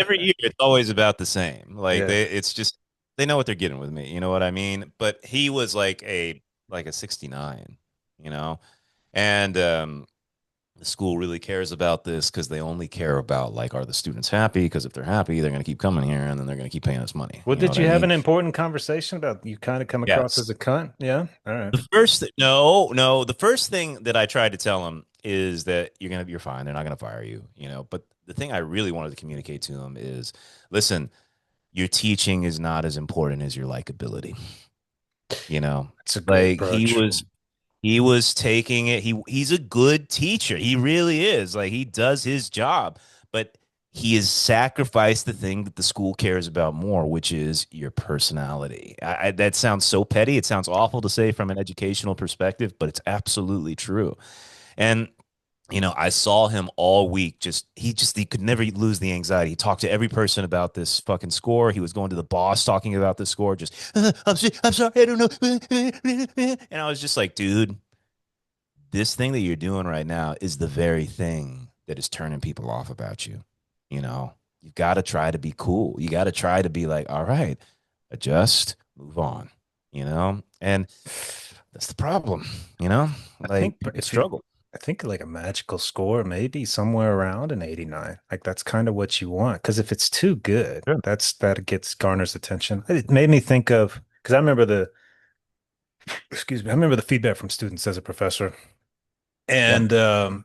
every year, it's always about the same. Like Yeah. it's just they know what they're getting with me. You know what I mean? But he was like a 69, you know, and the school really cares about this because they only care about like are the students happy? Because if they're happy, they're going to keep coming here and then they're going to keep paying us money. Well, You know did what you I have mean? an important conversation about you kind of come across as Yes. a cunt? Yeah. All right. No, no. The first thing that I tried to tell him is that you're fine. They're not gonna fire you. But the thing I really wanted to communicate to him is, listen, your teaching is not as important as your likability. You know, That's a great like he approach. was he was taking it. He's a good teacher. He really is. Like he does his job, but he has sacrificed the thing that the school cares about more, which is your personality. That sounds so petty. It sounds awful to say from an educational perspective, but it's absolutely true. And I saw him all week. He could never lose the anxiety. He talked to every person about this fucking score. He was going to the boss talking about the score. Just, I'm sorry, I don't know. And I was just like, dude, this thing that you're doing right now is the very thing that is turning people off about you. You've got to try to be cool. You got to try to be like, all right, adjust, move on, and that's the problem, I like think people if you, struggle. I think like a magical score, maybe somewhere around an 89. Like that's kind of what you want. Because if it's too good, Sure. that gets garners attention. It made me think of because I remember excuse me, I remember the feedback from students as a professor, Yeah. and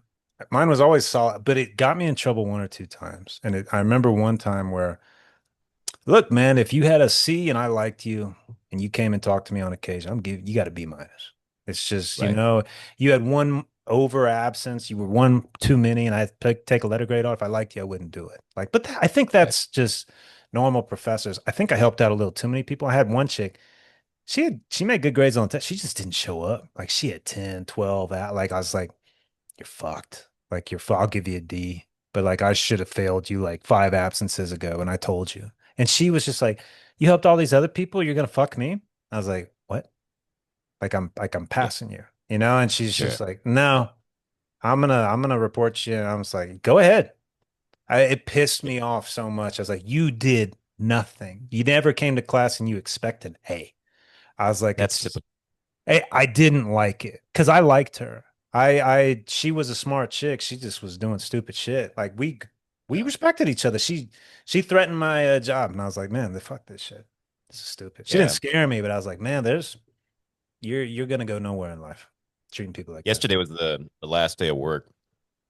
mine was always solid, but it got me in trouble one or two times. And I remember one time where, look, man, if you had a C and I liked you and you came and talked to me on occasion, you got to B minus. It's just, Right. you had one over absence, you were one too many, and I had to take a letter grade off. If I liked you, I wouldn't do it. Like, but I think Right. that's just normal professors. I think I helped out a little too many people. I had one chick, she made good grades on the test. She just didn't show up. Like she had 10, 12 out. Like I was like, you're fucked. Like I'll give you a D. But like I should have failed you like 5 absences ago, and I told you. And she was just like, you helped all these other people, you're gonna fuck me? I was like, what? Like I'm Yeah. passing you, you know? And she's Sure. just like, no, I'm gonna report you. And I was like, go ahead. It pissed Yeah. me off so much. I was like, you did nothing. You never came to class and you expected A. I was like, That's it's typical. I didn't like it because I liked her. She was a smart chick. She just was doing stupid shit. Like we Yeah. respected each other. She threatened my job, and I was like, man, fuck this shit. This is stupid. She didn't Yeah. scare me, but I was like, man, you're gonna go nowhere in life treating people like this. Yesterday was the last day of work.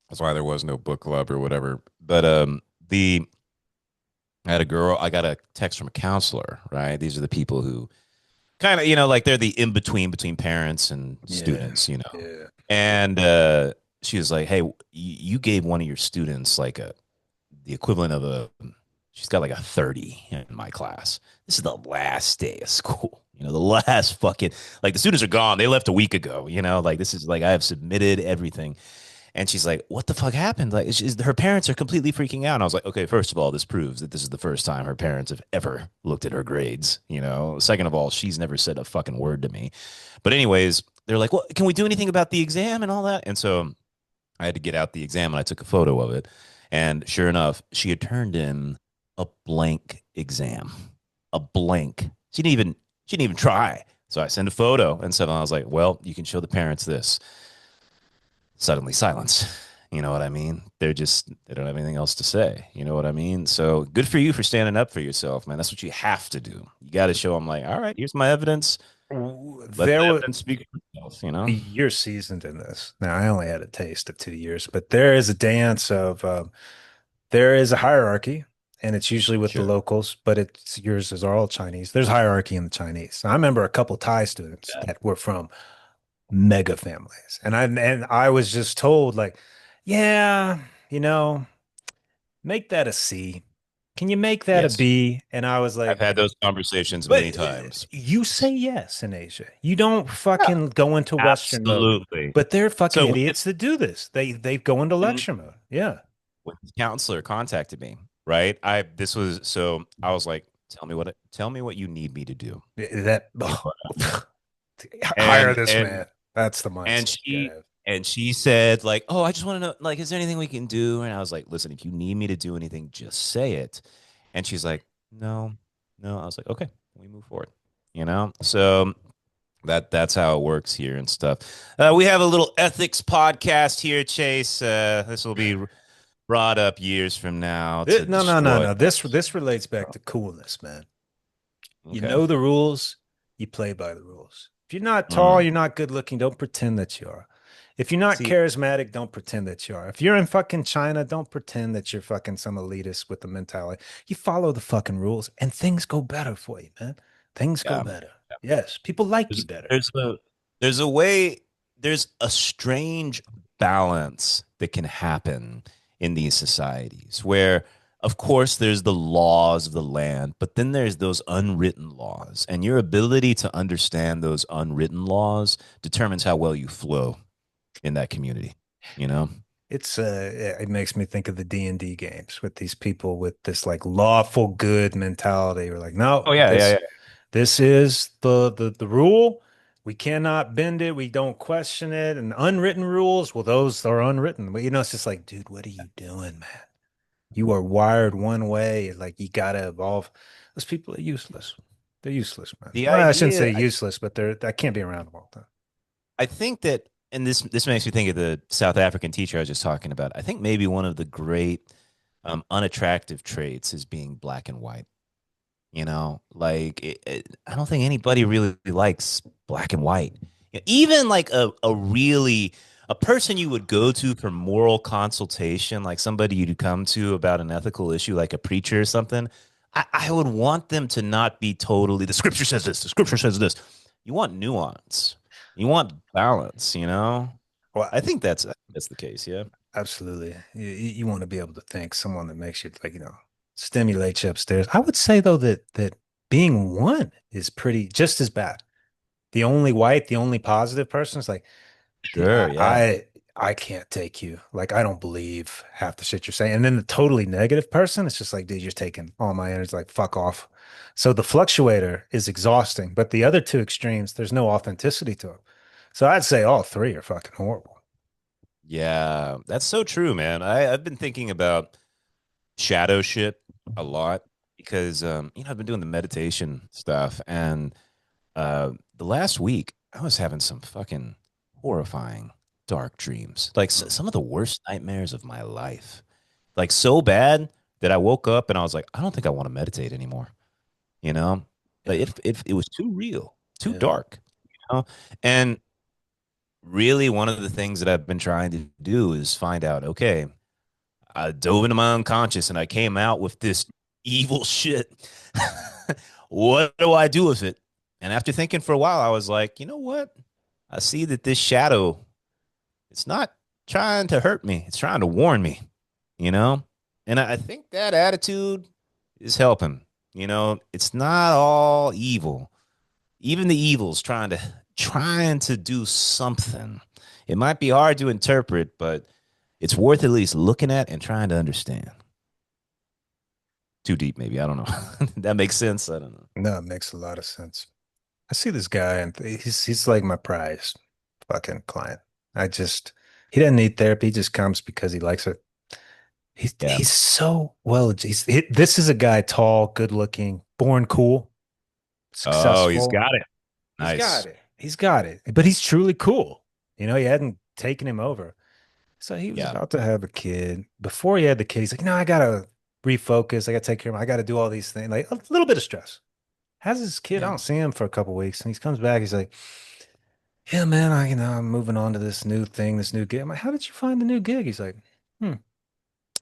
That's why there was no book club or whatever. But the I had a girl. I got a text from a counselor. Right, these are the people who kind of like they're the in between parents and Yeah, students. yeah. And she was like, "Hey, you gave one of your students like the equivalent of a. She's got like a 30 in my class. This is the last day of school. The last fucking like the students are gone. They left a week ago. Like this is like I have submitted everything." And she's like, "What the fuck happened?" Like, her parents are completely freaking out. And I was like, "Okay, first of all, this proves that this is the first time her parents have ever looked at her grades. Second of all, she's never said a fucking word to me. But anyways, they're like, "Well, can we do anything about the exam and all that?" And so I had to get out the exam and I took a photo of it. And sure enough, she had turned in a blank exam, a blank. She didn't even try. So I sent a photo and so I was like, "Well, you can show the parents this." Suddenly silence. You know what I mean? They don't have anything else to say. You know what I mean? So good for you for standing up for yourself, man. That's what you have to do. You got to show them, like, all right, here's my evidence. Let There the was evidence speak for itself. You're seasoned in this. Now, I only had a taste of 2 years, but there is a dance of there is a hierarchy, and it's usually with the Sure. locals, but it's yours is all Chinese. There's hierarchy in the Chinese. I remember a couple Thai students Yeah. that were from mega families, and I was just told like, yeah, you know, make that a C. Can you make that a Yes. B? And I was I've like, had those conversations but many times. you say yes in Asia. You don't Yeah, fucking go into Western mode. absolutely. But they're fucking So idiots that do this. They go into when, lecture mode. Yeah. when the counselor contacted me, right? I was like, tell me what you need me to do. That You know, hire and this and man. That's the and mindset you gotta she have. and she said like, "Oh, I just want to know like is there anything we can do?" And I was like, "Listen, if you need me to do anything, just say it." And she's like, "No. No." I was like, "Okay, we move forward." So that's how it works here and stuff. We have a little ethics podcast here, Chase. This will be brought up years from now to No, no, no, destroy no. us. This relates back to coolness, man. You Okay. know the rules, you play by the rules. If you're not tall, Mm. you're not good looking, don't pretend that you are. If you're not See, charismatic, don't pretend that you are. If you're in fucking China, don't pretend that you're fucking some elitist with the mentality. You follow the fucking rules and things go better for you, man. Things go yeah. better. Yes, people like you There's better. there's a there's a way there's a strange balance that can happen in these societies where of course there's the laws of the land, but then there's those unwritten laws, and your ability to understand those unwritten laws determines how well you flow in that community, you know? It makes me think of the D&D games with these people with this like lawful good mentality. We're like, Oh no, yeah, yeah, yeah. this is the rule. We cannot bend it. We don't question it. And unwritten rules, well, those are unwritten. But it's just like, dude, what are you doing, man? You are wired one way. Like you gotta evolve. Those people are useless. They're useless, man. The Well, I shouldn't say idea useless, but I can't be around them all the time. I think that, and this makes me think of the South African teacher I was just talking about. I think maybe one of the great unattractive traits is being black and white. Like I don't think anybody really likes black and white. Even like a person you would go to for moral consultation, like somebody you'd come to about an ethical issue, like a preacher or something. I would want them to not be totally. The scripture says this. The scripture says this. You want nuance. You want balance. Well, I think that's the case. Yeah. absolutely. You want to be able to think someone that makes you like, stimulates you upstairs. I would say though that being one is pretty just as bad. The only white, the only positive person is like, dude, Sure. Yeah. I can't take you. Like, I don't believe half the shit you're saying. And then the totally negative person, it's just like, dude, you're taking all my energy. Like, fuck off. So the fluctuator is exhausting, but the other two extremes, there's no authenticity to them. So I'd say all three are fucking horrible. Yeah. That's so true, man. I've been thinking about shadow shit a lot because I've been doing the meditation stuff, and the last week I was having some fucking horrifying dark dreams, like Mm. some of the worst nightmares of my life, like so bad that I woke up and I was like, I don't think I want to meditate anymore. You know, like Yeah. it was too real, too Yeah. dark. And really, one of the things that I've been trying to do is find out, okay, I dove into my unconscious and I came out with this evil shit. What do I do with it? And after thinking for a while, I was like, you know what? I see that this shadow, it's not trying to hurt me. It's trying to warn me, you know? And I think that attitude is helping. It's not all evil. Even the evil's trying to do something. It might be hard to interpret, but it's worth at least looking at and trying to understand. Too deep, maybe. I don't know. That makes sense. I don't know. No, it makes a lot of sense. I see this guy and he's like my prized fucking client. I just he doesn't need therapy, he just comes because he likes it. He's Yeah. he's so well. This is a guy tall, good looking, born cool, Oh, he's successful. got it. He's got Nice. it. He's got it. But he's truly cool. He hadn't taken him over. So he was Yeah. about to have a kid. Before he had the kid, he's like, no, I gotta refocus. I gotta take care of him. I gotta do all these things. Like a little bit of stress. Has his kid. I Yeah. don't see him for a couple weeks. And he comes back. He's like, yeah, man, I'm moving on to this new thing, this new gig. I'm like, how did you find the new gig? He's like, hmm.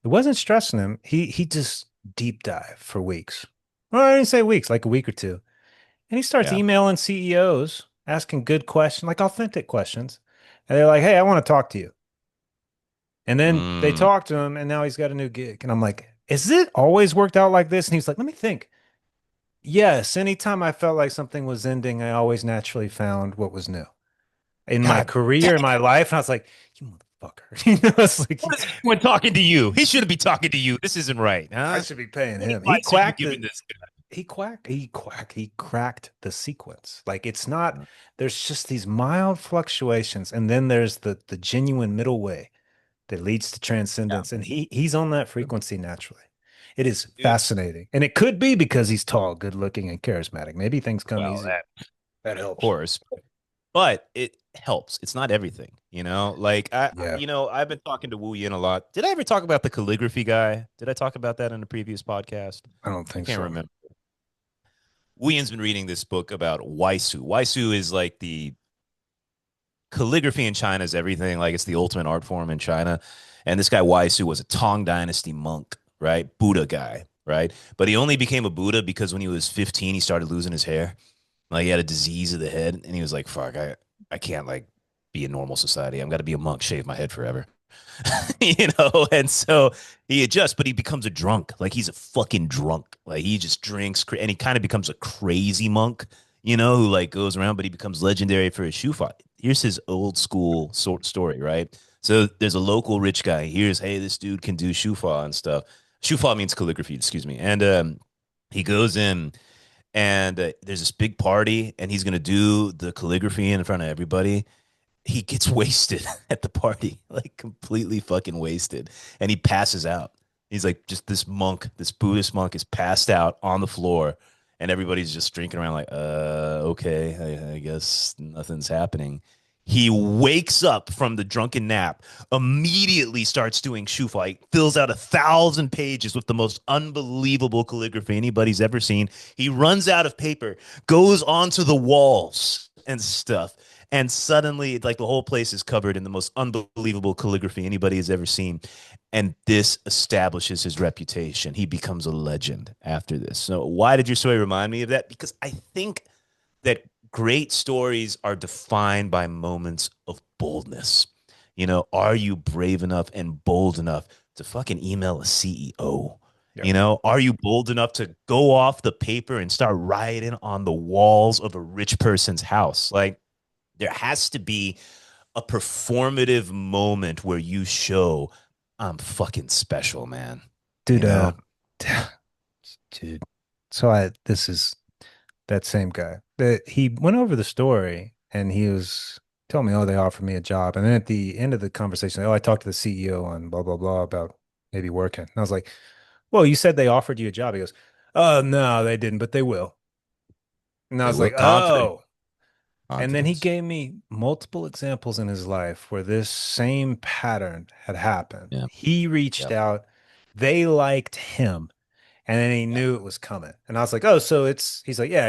It wasn't stressing him. He just deep dive for weeks. Well, I didn't say weeks, like a week or two. And he starts Yeah. emailing CEOs, asking good questions, like authentic questions. And they're like, hey, I want to talk to you. And then they Mm, talk to him, and now he's got a new gig. And I'm like, is it always worked out like this? And he's like, let me think. Yes, anytime I felt like something was ending, I always naturally found what was new in my God damn. career, in my life. And I was like, you motherfucker. It's like, What is anyone talking to you? He shouldn't be talking to you. This isn't right, I huh? should be paying What him. He advice are you quacked giving the this guy? he cracked the sequence. Like it's not there's just these mild fluctuations, and then there's the genuine middle way that leads to Yeah. transcendence. And he's on that frequency naturally. It is Dude, fascinating. And it could be because he's tall, good looking, and charismatic. Maybe things come well, easier. that That of helps. course, but it helps. It's not everything, Like Yeah, I've been talking to Wu Yin a lot. Did I ever talk about the calligraphy guy? Did I talk about that in a previous podcast? I don't I think can't so. remember. Wu Yin's been reading this book about Waisu. Waisu is like the calligraphy in China is everything. Like it's the ultimate art form in China. And this guy Waisu was a Tang Dynasty monk, right? Buddha guy, right? But he only became a Buddha because when he was 15, he started losing his hair. Like he had a disease of the head, and he was like, "Fuck, I can't like be in normal society. I'm got to be a monk, shave my head forever." And so he adjusts, but he becomes a drunk. Like he's a fucking drunk. Like he just drinks, and he kind of becomes a crazy monk, who like goes around, but he becomes legendary for his shoe fight. Here's his old school sort story, right? So there's a local rich guy. Here's, hey, this dude can do shufa and stuff. Shufa means calligraphy, excuse me. And he goes in, and there's this big party, and he's gonna do the calligraphy in front of everybody. He gets wasted at the party, like completely fucking wasted, and he passes out. He's like, just this Buddhist monk is passed out on the floor, and everybody's just drinking around, like, okay, I guess nothing's happening. He wakes up from the drunken nap, immediately starts doing shufa, like fills out 1,000 pages with the most unbelievable calligraphy anybody's ever seen. He runs out of paper, goes onto the walls and stuff, and suddenly like the whole place is covered in the most unbelievable calligraphy anybody has ever seen. And this establishes his reputation. He becomes a legend after this. So why did your story remind me of that? Because I think that great stories are defined by moments of boldness. Are you brave enough and bold enough to fucking email a CEO? Yep. Are you bold enough to go off the paper and start writing on the walls of a rich person's house? Like, there has to be a performative moment where you show I'm fucking special, man. You Dude, know? dude. So this is that same guy. He went over the story and he was telling me, oh, they offered me a job. And then at the end of the conversation, oh, I talked to the CEO and blah, blah, blah about maybe working. And I was like, well, you said they offered you a job. He goes, oh, no, they didn't, but they will. And I They was like, will confident oh. And then he confidence. gave me multiple examples in his life where this same pattern had happened. Yeah. He reached Yep. out, they liked him, and then he Yep. knew it was coming. And I was like, oh, so he's like, yeah,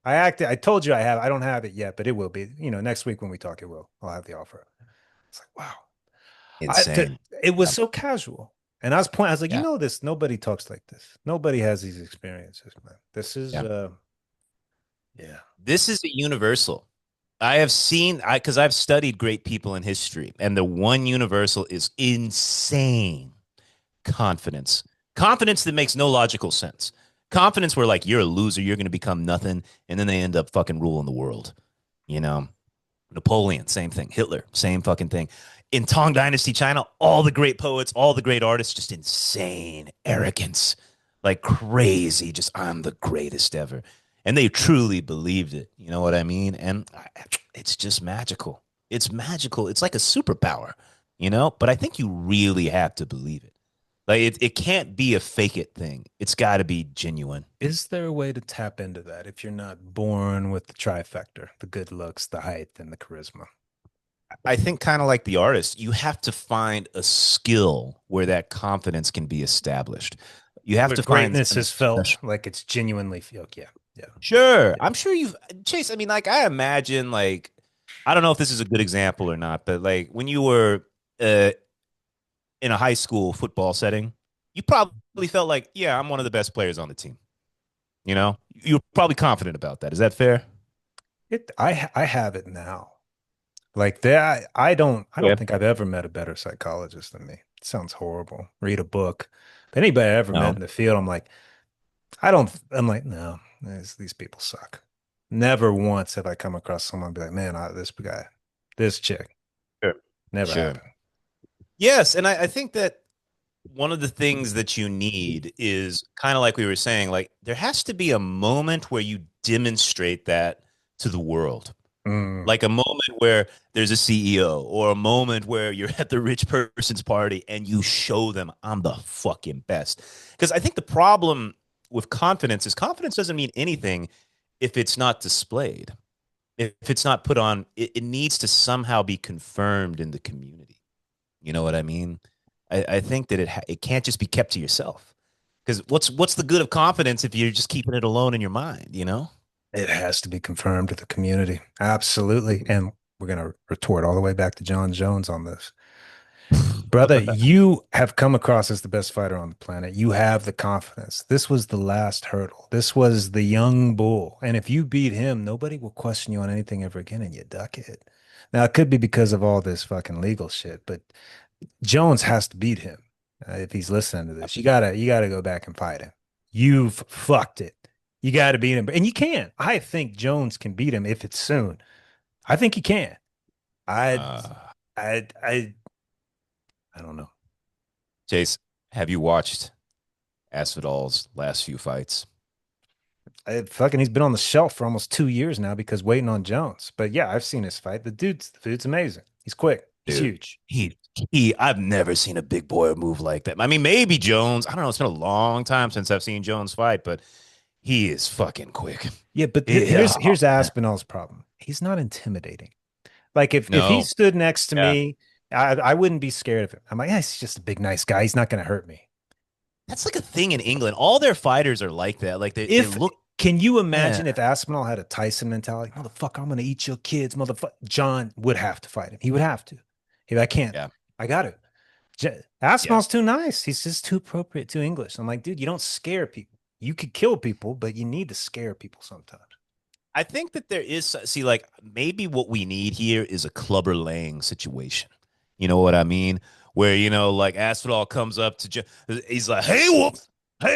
I told you I don't have it yet, but it will be, next week when we talk, I'll have the offer. It's like, wow. Insane. It was Yep. so casual. And I was like, Yeah. this, nobody talks like this. Nobody has these experiences, man. This is, Yeah. yeah. This is a universal. I have seen because I've studied great people in history, and the one universal is insane confidence. Confidence that makes no logical sense. Confidence where like you're a loser, you're going to become nothing, and then they end up fucking ruling the world. You know, Napoleon, same thing. Hitler, same fucking thing. In Tang Dynasty China, all the great poets, all the great artists, just insane arrogance, like crazy. Just I'm the greatest ever, and they truly believed it. You know what I mean? And it's just magical. It's magical. It's like a superpower, But I think you really have to believe it. Like it can't be a fake it thing. It's got to be genuine. Is there a way to tap into that if you're not born with the trifecta, the good looks, the height, and the charisma? I think kind of like the artist, you have to find a skill where that confidence can be established. You have Where to find greatness an is felt especially. like it's genuinely feel. Yeah, yeah, Sure, yeah. I'm sure you've Chase. I mean, like I imagine, like I don't know if this is a good example or not, but like when you were uh, in a high school football setting, you probably felt like, yeah, I'm one of the best players on the team. You're probably confident about that. Is that fair? I have it now. Like that, I don't Yeah. think I've ever met a better psychologist than me. It sounds horrible. Read a book. But anybody I ever met No. in the field, I'm like, no, these people suck. Never once have I come across someone be like, man, this guy, this chick, Sure. never Sure. happened. Yes, and I think that one of the things that you need is kind of like we were saying, like there has to be a moment where you demonstrate that to the world. Mm. Like a moment where there's a CEO or a moment where you're at the rich person's party and you show them I'm the fucking best. Because I think the problem with confidence is confidence doesn't mean anything if it's not displayed. If it's not put on, it needs to somehow be confirmed in the community. You know what I mean? I think that it can't just be kept to yourself. Because what's the good of confidence if you're just keeping it alone in your mind? It has to be confirmed to the community. Absolutely. And we're going to retort all the way back to Jon Jones on this. Brother, you have come across as the best fighter on the planet. You have the confidence. This was the last hurdle. This was the young bull. And if you beat him, nobody will question you on anything ever again and you duck it. Now, it could be because of all this fucking legal shit, but Jones has to beat him if he's listening to this. You gotta go back and fight him. You've fucked it. You got to beat him, and you can. I think Jones can beat him if it's soon. I think he can. I, uh, I don't know. Chase, have you watched Asphodal's last few fights? He's been on the shelf for almost 2 years now because waiting on Jones. But yeah, I've seen his fight. The dude's amazing. He's quick. He's Dude, huge. I've never seen a big boy move like that. I mean, maybe Jones. I don't know. It's been a long time since I've seen Jones fight, but he is fucking quick. Yeah, but Yeah. here's Aspinall's problem. He's not intimidating. Like if he No. stood next to Yeah. me, I wouldn't be scared of him. I'm like, yeah, he's just a big nice guy. He's not going to hurt me. That's like a thing in England. All their fighters are like that. Like they If look. Can you Yeah. imagine if Aspinall had a Tyson mentality? Motherfucker, I'm gonna eat your kids, motherfucker. John would have to fight him. He would have to. I can't. Yeah. I got to. Yeah. Aspinall's too nice. He's just too appropriate, too English. I'm like, dude, you don't scare people. You could kill people, but you need to scare people sometimes. I think that there is, see, like maybe what we need here is a Clubber Lang situation. You know what I mean? Where like Asphodel comes up to he's like, hey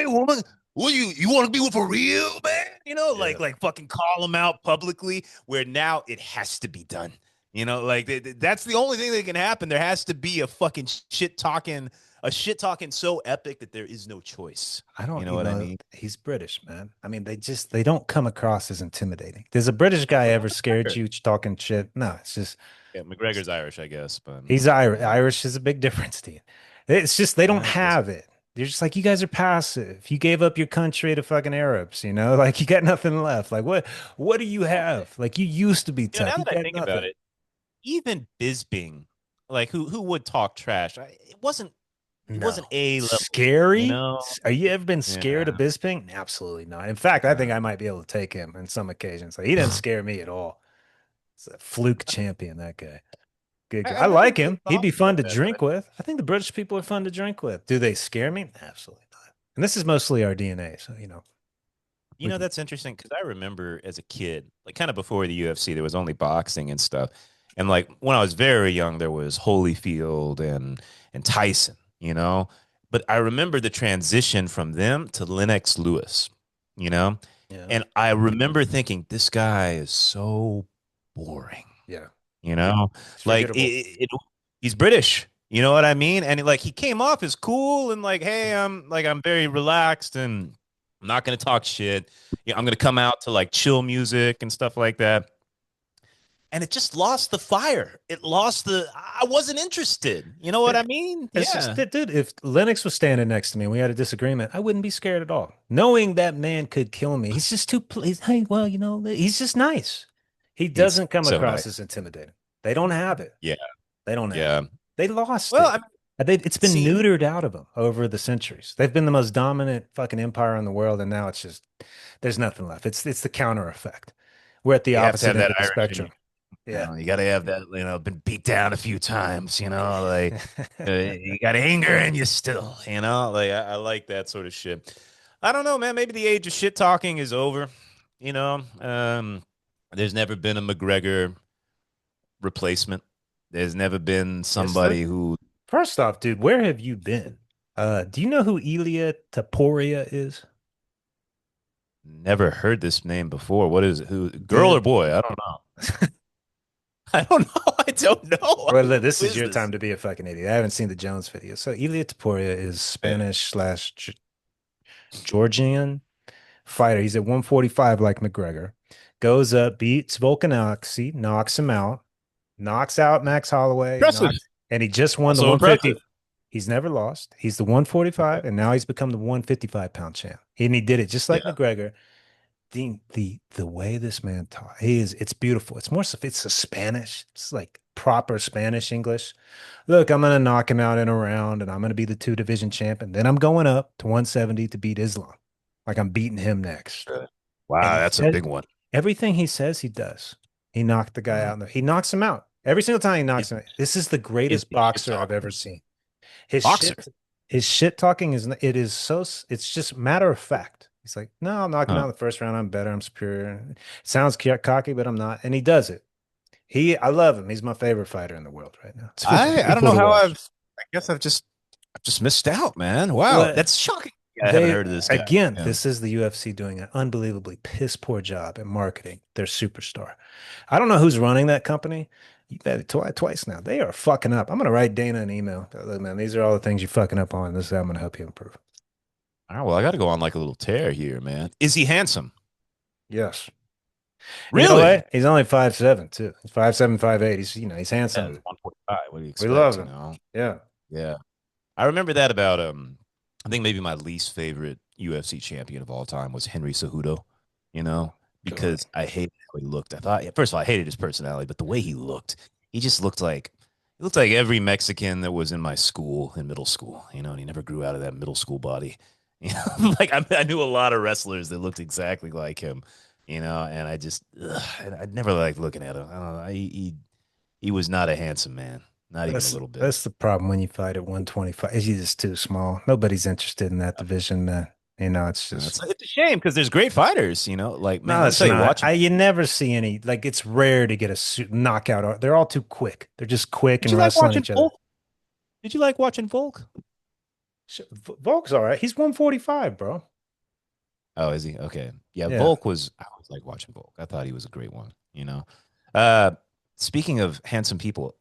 woman, what you want to be with for real, man? Yeah. Like fucking call him out publicly. Where now it has to be done. Like that's the only thing that can happen. There has to be a fucking shit talking so epic that there is no choice. I You don't, know what I mean? he's British, man. I mean, they don't come across as intimidating. Does a British guy What ever about scared McGregor? you talking shit? No, it's just Yeah, McGregor's Irish, I guess, but he's Irish. yeah, Irish is a big difference to you. It's just they don't I guess. have it. They're just like, you guys are passive. You gave up your country to fucking Arabs, Like you got nothing left. Like what do you have? Like you used to be tough. Now You that I got think about nothing. it, even Bisbing, like who would talk trash? It wasn't No. A level, you Scary? know? Are you ever been scared of Yeah. Bisping? Absolutely not. In fact, I think Yeah. I might be able to take him on some occasions. Like, he didn't scare me at all. It's a fluke champion, that guy. Good guy. I I never like really him. He'd thought be fun about to that, but drink with. I think the British people are fun to drink with. Do they scare me? Absolutely not. And this is mostly our DNA, so we can. that's interesting because I remember as a kid, like kind of before the UFC, there was only boxing and stuff. And like when I was very young, there was Holyfield and Tyson, But I remember the transition from them to Lennox Lewis, you know? Yeah, And I remember thinking, this guy is so boring. yeah. You know, It's like forgettable. he's British. You know what I mean? And like he came off as cool and like, hey, I'm very relaxed and I'm not gonna talk shit. I'm gonna come out to like chill music and stuff like that. And it just lost the fire. It lost the. I wasn't interested. You know what I mean? It's just, Yeah. dude, if Lennox was standing next to me and we had a disagreement, I wouldn't be scared at all. Knowing that man could kill me, he's just too, hey, well, he's just nice. He He's doesn't come so across nice. as intimidating. They don't have it. Yeah. They don't have it. Yeah. They lost Well, it. I mean, It's been see, neutered out of them over the centuries. They've been the most dominant fucking empire in the world, and now it's just there's nothing left. It's the counter effect. We're at the you have to opposite have end that of the Irish in you. spectrum. Yeah. You got to have that, been beat down a few times, like you got anger in you still, like I like that sort of shit. I don't know, man. Maybe the age of shit talking is over. You know, there's never been a McGregor replacement. There's never been Yes, look. somebody who First off, dude, where have you been? Do you know who Elia Taporia is? never heard this name before. What is it? Who, girl or Dude. boy? I don't know. I don't know. I don't know. Well, look, this Who is is your this? time to be a fucking idiot. I haven't seen the Jones video. So Elia Taporia is Yeah. Spanish slash Georgian fighter. He's at 145 like McGregor. Goes up, beats Volkanovski, knocks him out, knocks out Max Holloway, Impressive. and he just won the Also impressive. 150. He's never lost. He's the Okay. 145, and now he's become the 155-pound champ. And he did it just like Yeah. McGregor. The way this man taught, it's beautiful. It's a Spanish. It's like proper Spanish English. Look, I'm gonna knock him out in a round, and I'm gonna be the two division champ, and then I'm going up to 170 to beat Islam. Like I'm beating him next. Really. And Wow, he that's a said big one. everything he says he does. He knocked the guy Mhm. out. He knocks him out. Every single time he knocks He's, him out. This is the he's greatest a shit boxer I've talker. ever seen. His Boxer. shit talking is so it's just matter of fact. He's like, no, I'm knocking him out Huh. in the first round. I'm better. I'm superior. It sounds cocky, but I'm not. And he does it. I love him. He's my favorite fighter in the world right now. It's I don't beautiful know to how watch. I guess I've just missed out, man. Wow, Well, that's shocking. I haven't they heard of this guy. again, Yeah. this is the UFC doing an unbelievably piss poor job at marketing their superstar. I don't know who's running that company. You bet it twice now. They are fucking up. I'm gonna write Dana an email. Look, man, these are all the things you're fucking up on. This is how I'm gonna help you improve. All right, well, I got to go on like a little tear here, man. Is he handsome? Yes. You know Really? what? He's only 5'7" too. He's 5'7", 5'8". He's Yeah, handsome. 145. What do you We love expect, him. Yeah. Yeah. I remember that about I think maybe my least favorite UFC champion of all time was Henry Cejudo, you know, God. because I hated how he looked. I thought, first of all, I hated his personality, but the way he just looked like every Mexican that was in my school in middle school, and he never grew out of that middle school body. Like I knew a lot of wrestlers that looked exactly like him, and I'd never liked looking at him. I don't know. He was not a handsome man, not even a That's little bit. that's the problem when you fight at 125. He's just too small. Nobody's interested in that division, man. It's just It's a shame because there's great fighters. Like man, no, let me it's tell you, not. watching. You never see any like it's rare to get a knockout. They're all too quick. They're just quick Did and you like wrestling watching each other. Volk? Did you like watching Volk? Volk's all right. He's 145, bro. Oh, is he? Okay. Yeah, Yeah. Volk was I was like watching Volk. I thought he was a great one. Uh speaking of handsome people,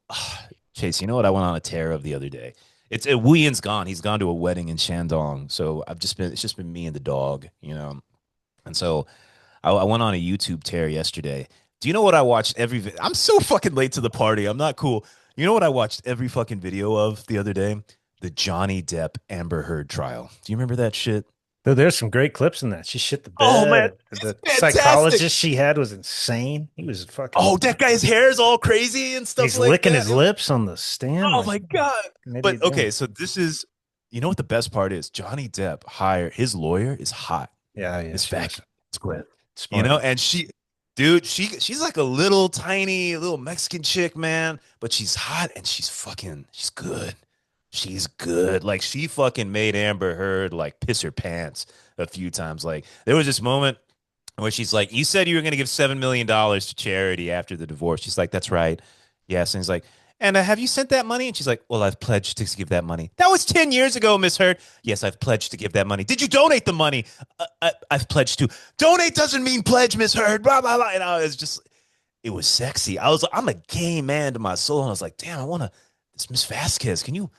Chase, you know what I went on a tear of the other day? It's Wu Yin's gone. He's gone to a wedding in Shandong. So it's just been me and the dog. And so I went on a YouTube tear yesterday. Do you know what I watched I'm so fucking late to the party. I'm not cool. You know what I watched every fucking video of the other day? The Johnny Depp Amber Heard trial. Do you remember that shit? Though there's some great clips in that. She shit the Oh man, bed. it's The fantastic. psychologist she had was insane. He was fucking. Oh, that guy's hair is all crazy and stuff He's like licking that. his lips on the stand Oh like my god! an But idiot. Yeah, okay, so you know what the best part is? Johnny Depp hired his lawyer is hot. yeah, yeah. Miss She Becky, was it's good. smart. And dude, she's like a little tiny little Mexican chick, man. But she's hot and she's good. She's good. Like she fucking made Amber Heard like piss her pants a few times. Like there was this moment where she's like, "You said you were going to give $7 million to charity after the divorce." She's like, "That's right." Yes, and he's like, "And have you sent that money?" And she's like, "Well, I've pledged to give that money." That was 10 years ago, Miss Heard. Yes, I've pledged to give that money. Did you donate the money? I've pledged to. Donate doesn't mean pledge, Miss Heard. Blah blah blah. And it was sexy. I'm a gay man to my soul, and I was like, damn, I want to. This Miss Vasquez, can you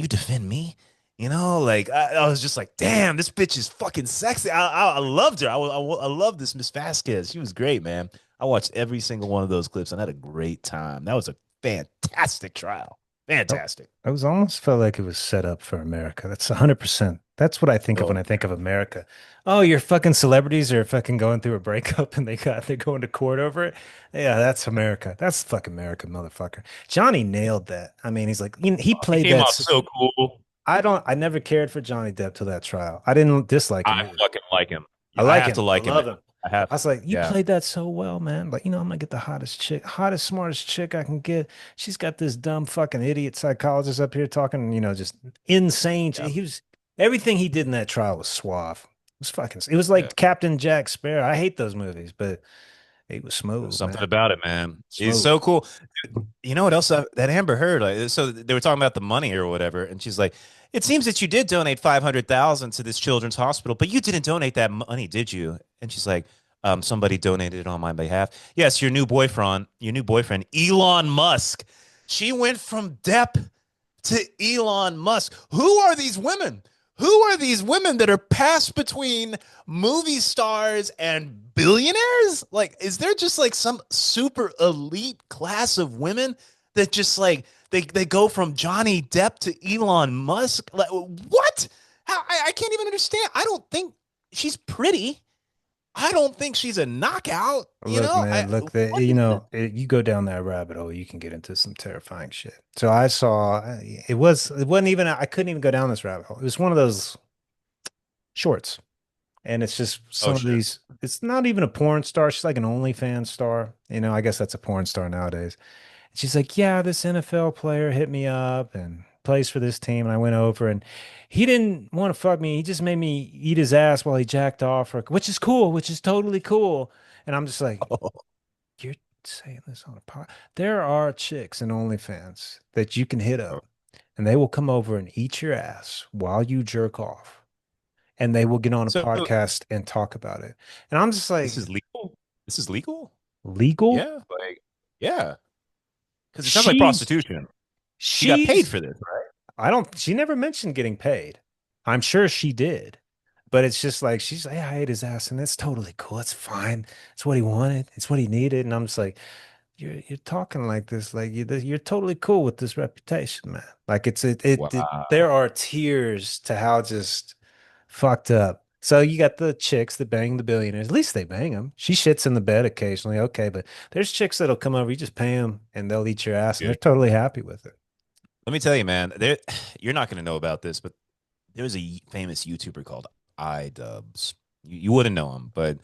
defend me? Like I was just like, damn, this bitch is fucking sexy. I loved her. I loved this Miss Vasquez. She was great, man. I watched every single one of those clips and had a great time. That was a fantastic trial. Oh, Fantastic. I was almost felt like it was set up for America. That's 100%. That's what I think of when Oh, I think of America. Oh, your fucking celebrities are fucking going through a breakup and they're going to court over it. Yeah, that's America. That's fucking America, motherfucker. Johnny nailed that. I mean, he's like he he played came that. off so cool. I never cared for Johnny Depp till that trial. I didn't dislike him I either. fucking like him. I I like have to him. I like him, man. love him. I have I was to. like, you Yeah. played that so well, man. Like, I'm gonna get the hottest chick, hottest, smartest chick I can get. She's got this dumb fucking idiot psychologist up here talking, just insane. Yeah. Everything he did in that trial was suave. It was Yeah. like Captain Jack Sparrow. I hate those movies, but he was There's smooth, something man. about it, man. It's Smooth. so cool. You know what else? That Amber Heard, like, so they were talking about the money or whatever, and she's like, "It seems that you did donate 500,000 to this children's hospital, but you didn't donate that money, did you?" And she's like, "Somebody donated it on my behalf. Yes, your new boyfriend, Elon Musk. She went from Depp to Elon Musk. Who are these women? Who are these women that are passed between movie stars and billionaires? Like, is there just like some super elite class of women that just like they go from Johnny Depp to Elon Musk? Like, what? I can't even understand. I don't think she's pretty. I don't think she's a knockout. Look, man, look, What is it? you go down that rabbit hole, you can get into some terrifying shit. So I saw it wasn't even I couldn't even go down this rabbit hole. It was one of those shorts. And it's just Oh some of shit. these, it's not even a porn star. She's like an OnlyFans star. I guess that's a porn star nowadays. And she's like, yeah, this NFL player hit me up and plays for this team. And I went over and he didn't want to fuck me. He just made me eat his ass while he jacked off, which is cool, which is totally cool. And I'm just like, you're saying this on a pod. There are chicks in OnlyFans that you can hit up and they will come over and eat your ass while you jerk off and they will get on a So podcast and talk about it. And I'm just this like, is legal. This is legal. legal? Yeah, like yeah, because it sounds like She's prostitution. She got paid she's for this, right? I don't she never mentioned getting paid. I'm sure she did. But it's just like she's like, yeah, I ate his ass, and it's totally cool. It's fine. It's what he wanted. It's what he needed. And I'm just like, you're talking like this, like you're totally cool with this reputation, man. Like there Wow. are tiers to how just fucked up. So you got the chicks that bang the billionaires. At least they bang them. She shits in the bed occasionally, okay, but there's chicks that'll come over. You just pay them, and they'll eat your ass, and they're Dude, totally happy with it. let me tell you, man. You're not going to know about this, but there was a famous YouTuber called iDubbbz. You wouldn't know him, but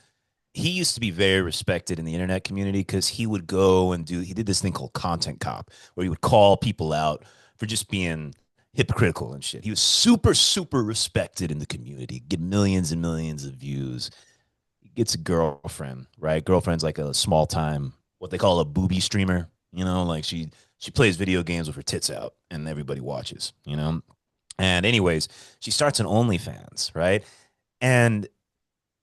he used to be very respected in the internet community because he would go and he did this thing called content cop, where he would call people out for just being hypocritical and shit. He was super, super respected in the community, get millions and millions of views. He gets a girlfriend, right? Girlfriend's like a small time, what they call a booby streamer. Like she plays video games with her tits out, and everybody watches. And anyways, she starts an OnlyFans, right? And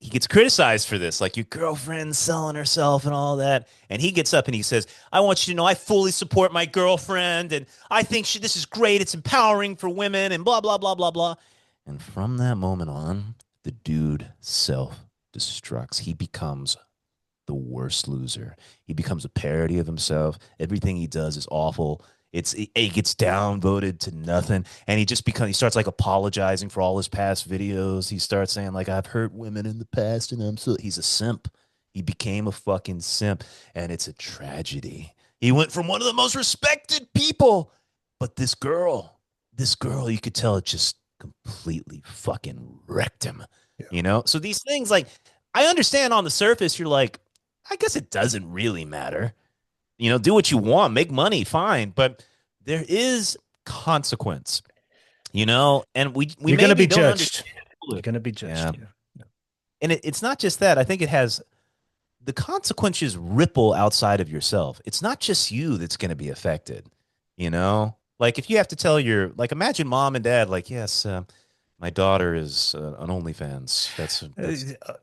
he gets criticized for this, like your girlfriend selling herself and all that. And he gets up and he says, I want you to know I fully support my girlfriend. And I think this is great. It's empowering for women and blah, blah, blah, blah, blah. And from that moment on, the dude self destructs. He becomes the worst loser. He becomes a parody of himself. Everything he does is awful. He gets downvoted to nothing, and he starts like apologizing for all his past videos. He starts saying like I've hurt women in the past, and he's a simp. He became a fucking simp, and it's a tragedy. He went from one of the most respected people, but this girl, you could tell it just completely fucking wrecked him. Yeah. So these things, like, I understand on the surface, you're like, I guess it doesn't really matter. Do what you want, make money, fine. But there is consequence, and we You're going to maybe be don't judged. understand You're it. going to be Yeah. judged. Yeah. Yeah. And it's not just that. I think it has the consequences ripple outside of yourself. It's not just you that's going to be affected, Like if you have to tell like imagine mom and dad, like, yes, my daughter is an OnlyFans. That's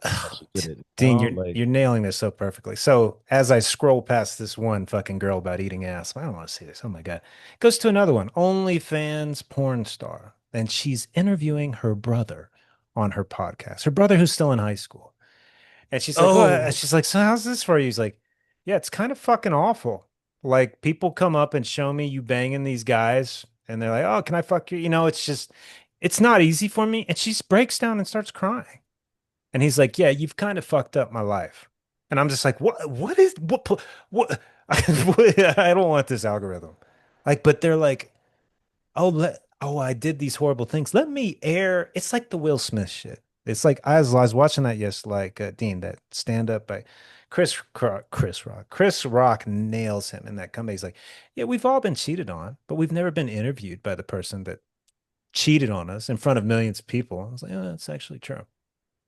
how she did it. Dean, Like, you're nailing this so perfectly. So as I scroll past this one fucking girl about eating ass, I don't want to see this. Oh my God. Goes to another one, OnlyFans porn star. And she's interviewing her brother on her podcast. Her brother who's still in high school. And she's like, "What?" oh, She's like, "So how's this for you?" He's like, "Yeah, it's kind of fucking awful. Like people come up and show me you banging these guys, and they're like, 'Oh, can I fuck you?' It's just, it's not easy for me." And she breaks down and starts crying. And he's like, "Yeah, you've kind of fucked up my life." And I'm just like, "What? What is what?" I don't want this algorithm. Like, but they're like, oh, I did these horrible things. Let me air. It's like the Will Smith shit. It's like I was watching that like Dean, that stand up by Chris Rock. Chris Rock nails him in that comeback. He's like, yeah, we've all been cheated on, but we've never been interviewed by the person that cheated on us in front of millions of people. I was like, oh, that's actually true.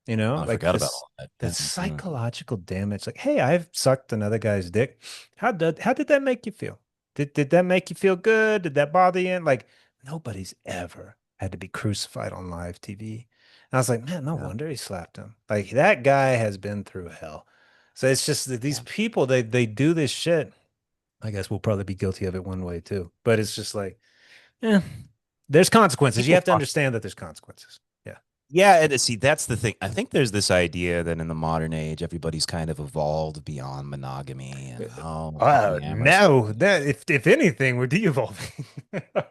I Like forgot about this, all that. the Yeah. Mm. psychological damage. Like, hey, I've sucked another guy's dick. How did that make you feel? Did that make you feel good? Did that bother you? Like, nobody's ever had to be crucified on live TV. And I was like, man, no Yeah. wonder he slapped him. Like that guy has been through hell. So it's just that these Yeah. people, they do this shit. I guess we'll probably be guilty of it one way too. But it's just like, yeah, there's consequences. You People have to talk. understand that there's consequences. Yeah. Yeah, and see, that's the thing. I think there's this idea that in the modern age, everybody's kind of evolved beyond monogamy and polyamorous. No, that if anything, we're de-evolving.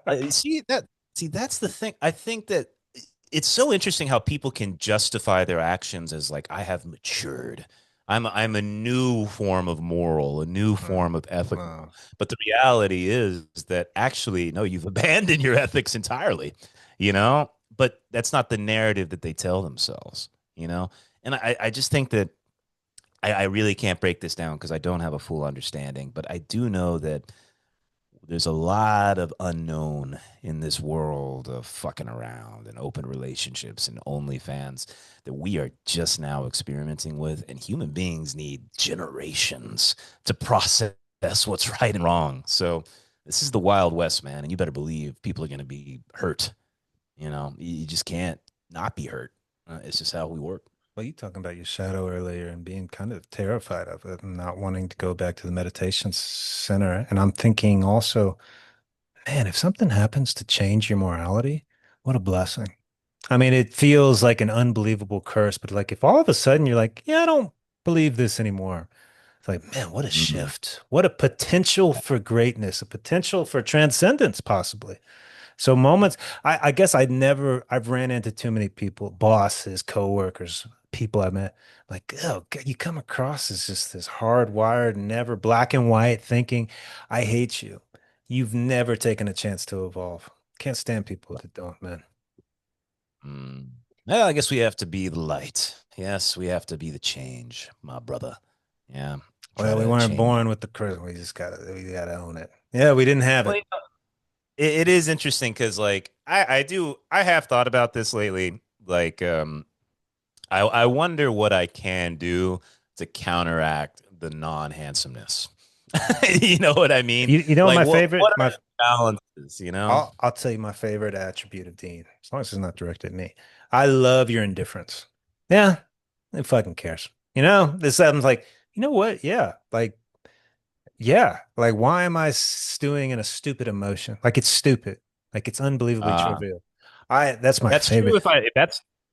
Uh, see that that's the thing. I think that it's so interesting how people can justify their actions as like I have matured. I'm a new form of moral, a new Uh, form of ethical. uh, But the reality is that actually, no, you've abandoned your ethics entirely, But that's not the narrative that they tell themselves, you know? And I just think that I really can't break this down because I don't have a full understanding, but I do know that there's a lot of unknown in this world of fucking around and open relationships and OnlyFans that we are just now experimenting with. And human beings need generations to process what's right and wrong. So this is the Wild West, man. And you better believe people are going to be hurt. You just can't not be hurt. It's just how we work. well, you talking about your shadow earlier and being kind of terrified of it and not wanting to go back to the meditation center. And I'm thinking also, man, if something happens to change your morality, what a blessing. I mean, it feels like an unbelievable curse, but like if all of a sudden you're like, yeah, I don't believe this anymore. It's like, man, what a Mhm. shift. What a potential for greatness, a potential for transcendence, possibly. So moments, I guess I've ran into too many people, bosses, coworkers, people I've met, like, oh, God, you come across as just this hardwired, never black and white thinking, I hate you. You've never taken a chance to evolve. Can't stand people that don't, man. Mm. Well, I guess we have to be the light. Yes, we have to be the change, my brother. Yeah. Try Well, we to weren't change. born with the curse. We gotta own it. Yeah, we didn't have Well, it. it is interesting because like I have thought about this lately. Like I wonder what I can do to counteract the non-handsomeness. You know what I mean? You know Like my favorite what are my the balances, you know? I'll tell you my favorite attribute of Dean, as long as it's not directed at me. I love your indifference. Yeah, who fucking cares? You know, this sounds like, you know what? Yeah, like why am I stewing in a stupid emotion? Like it's stupid. Like it's unbelievably Uh trivial. I that's my that's true favorite.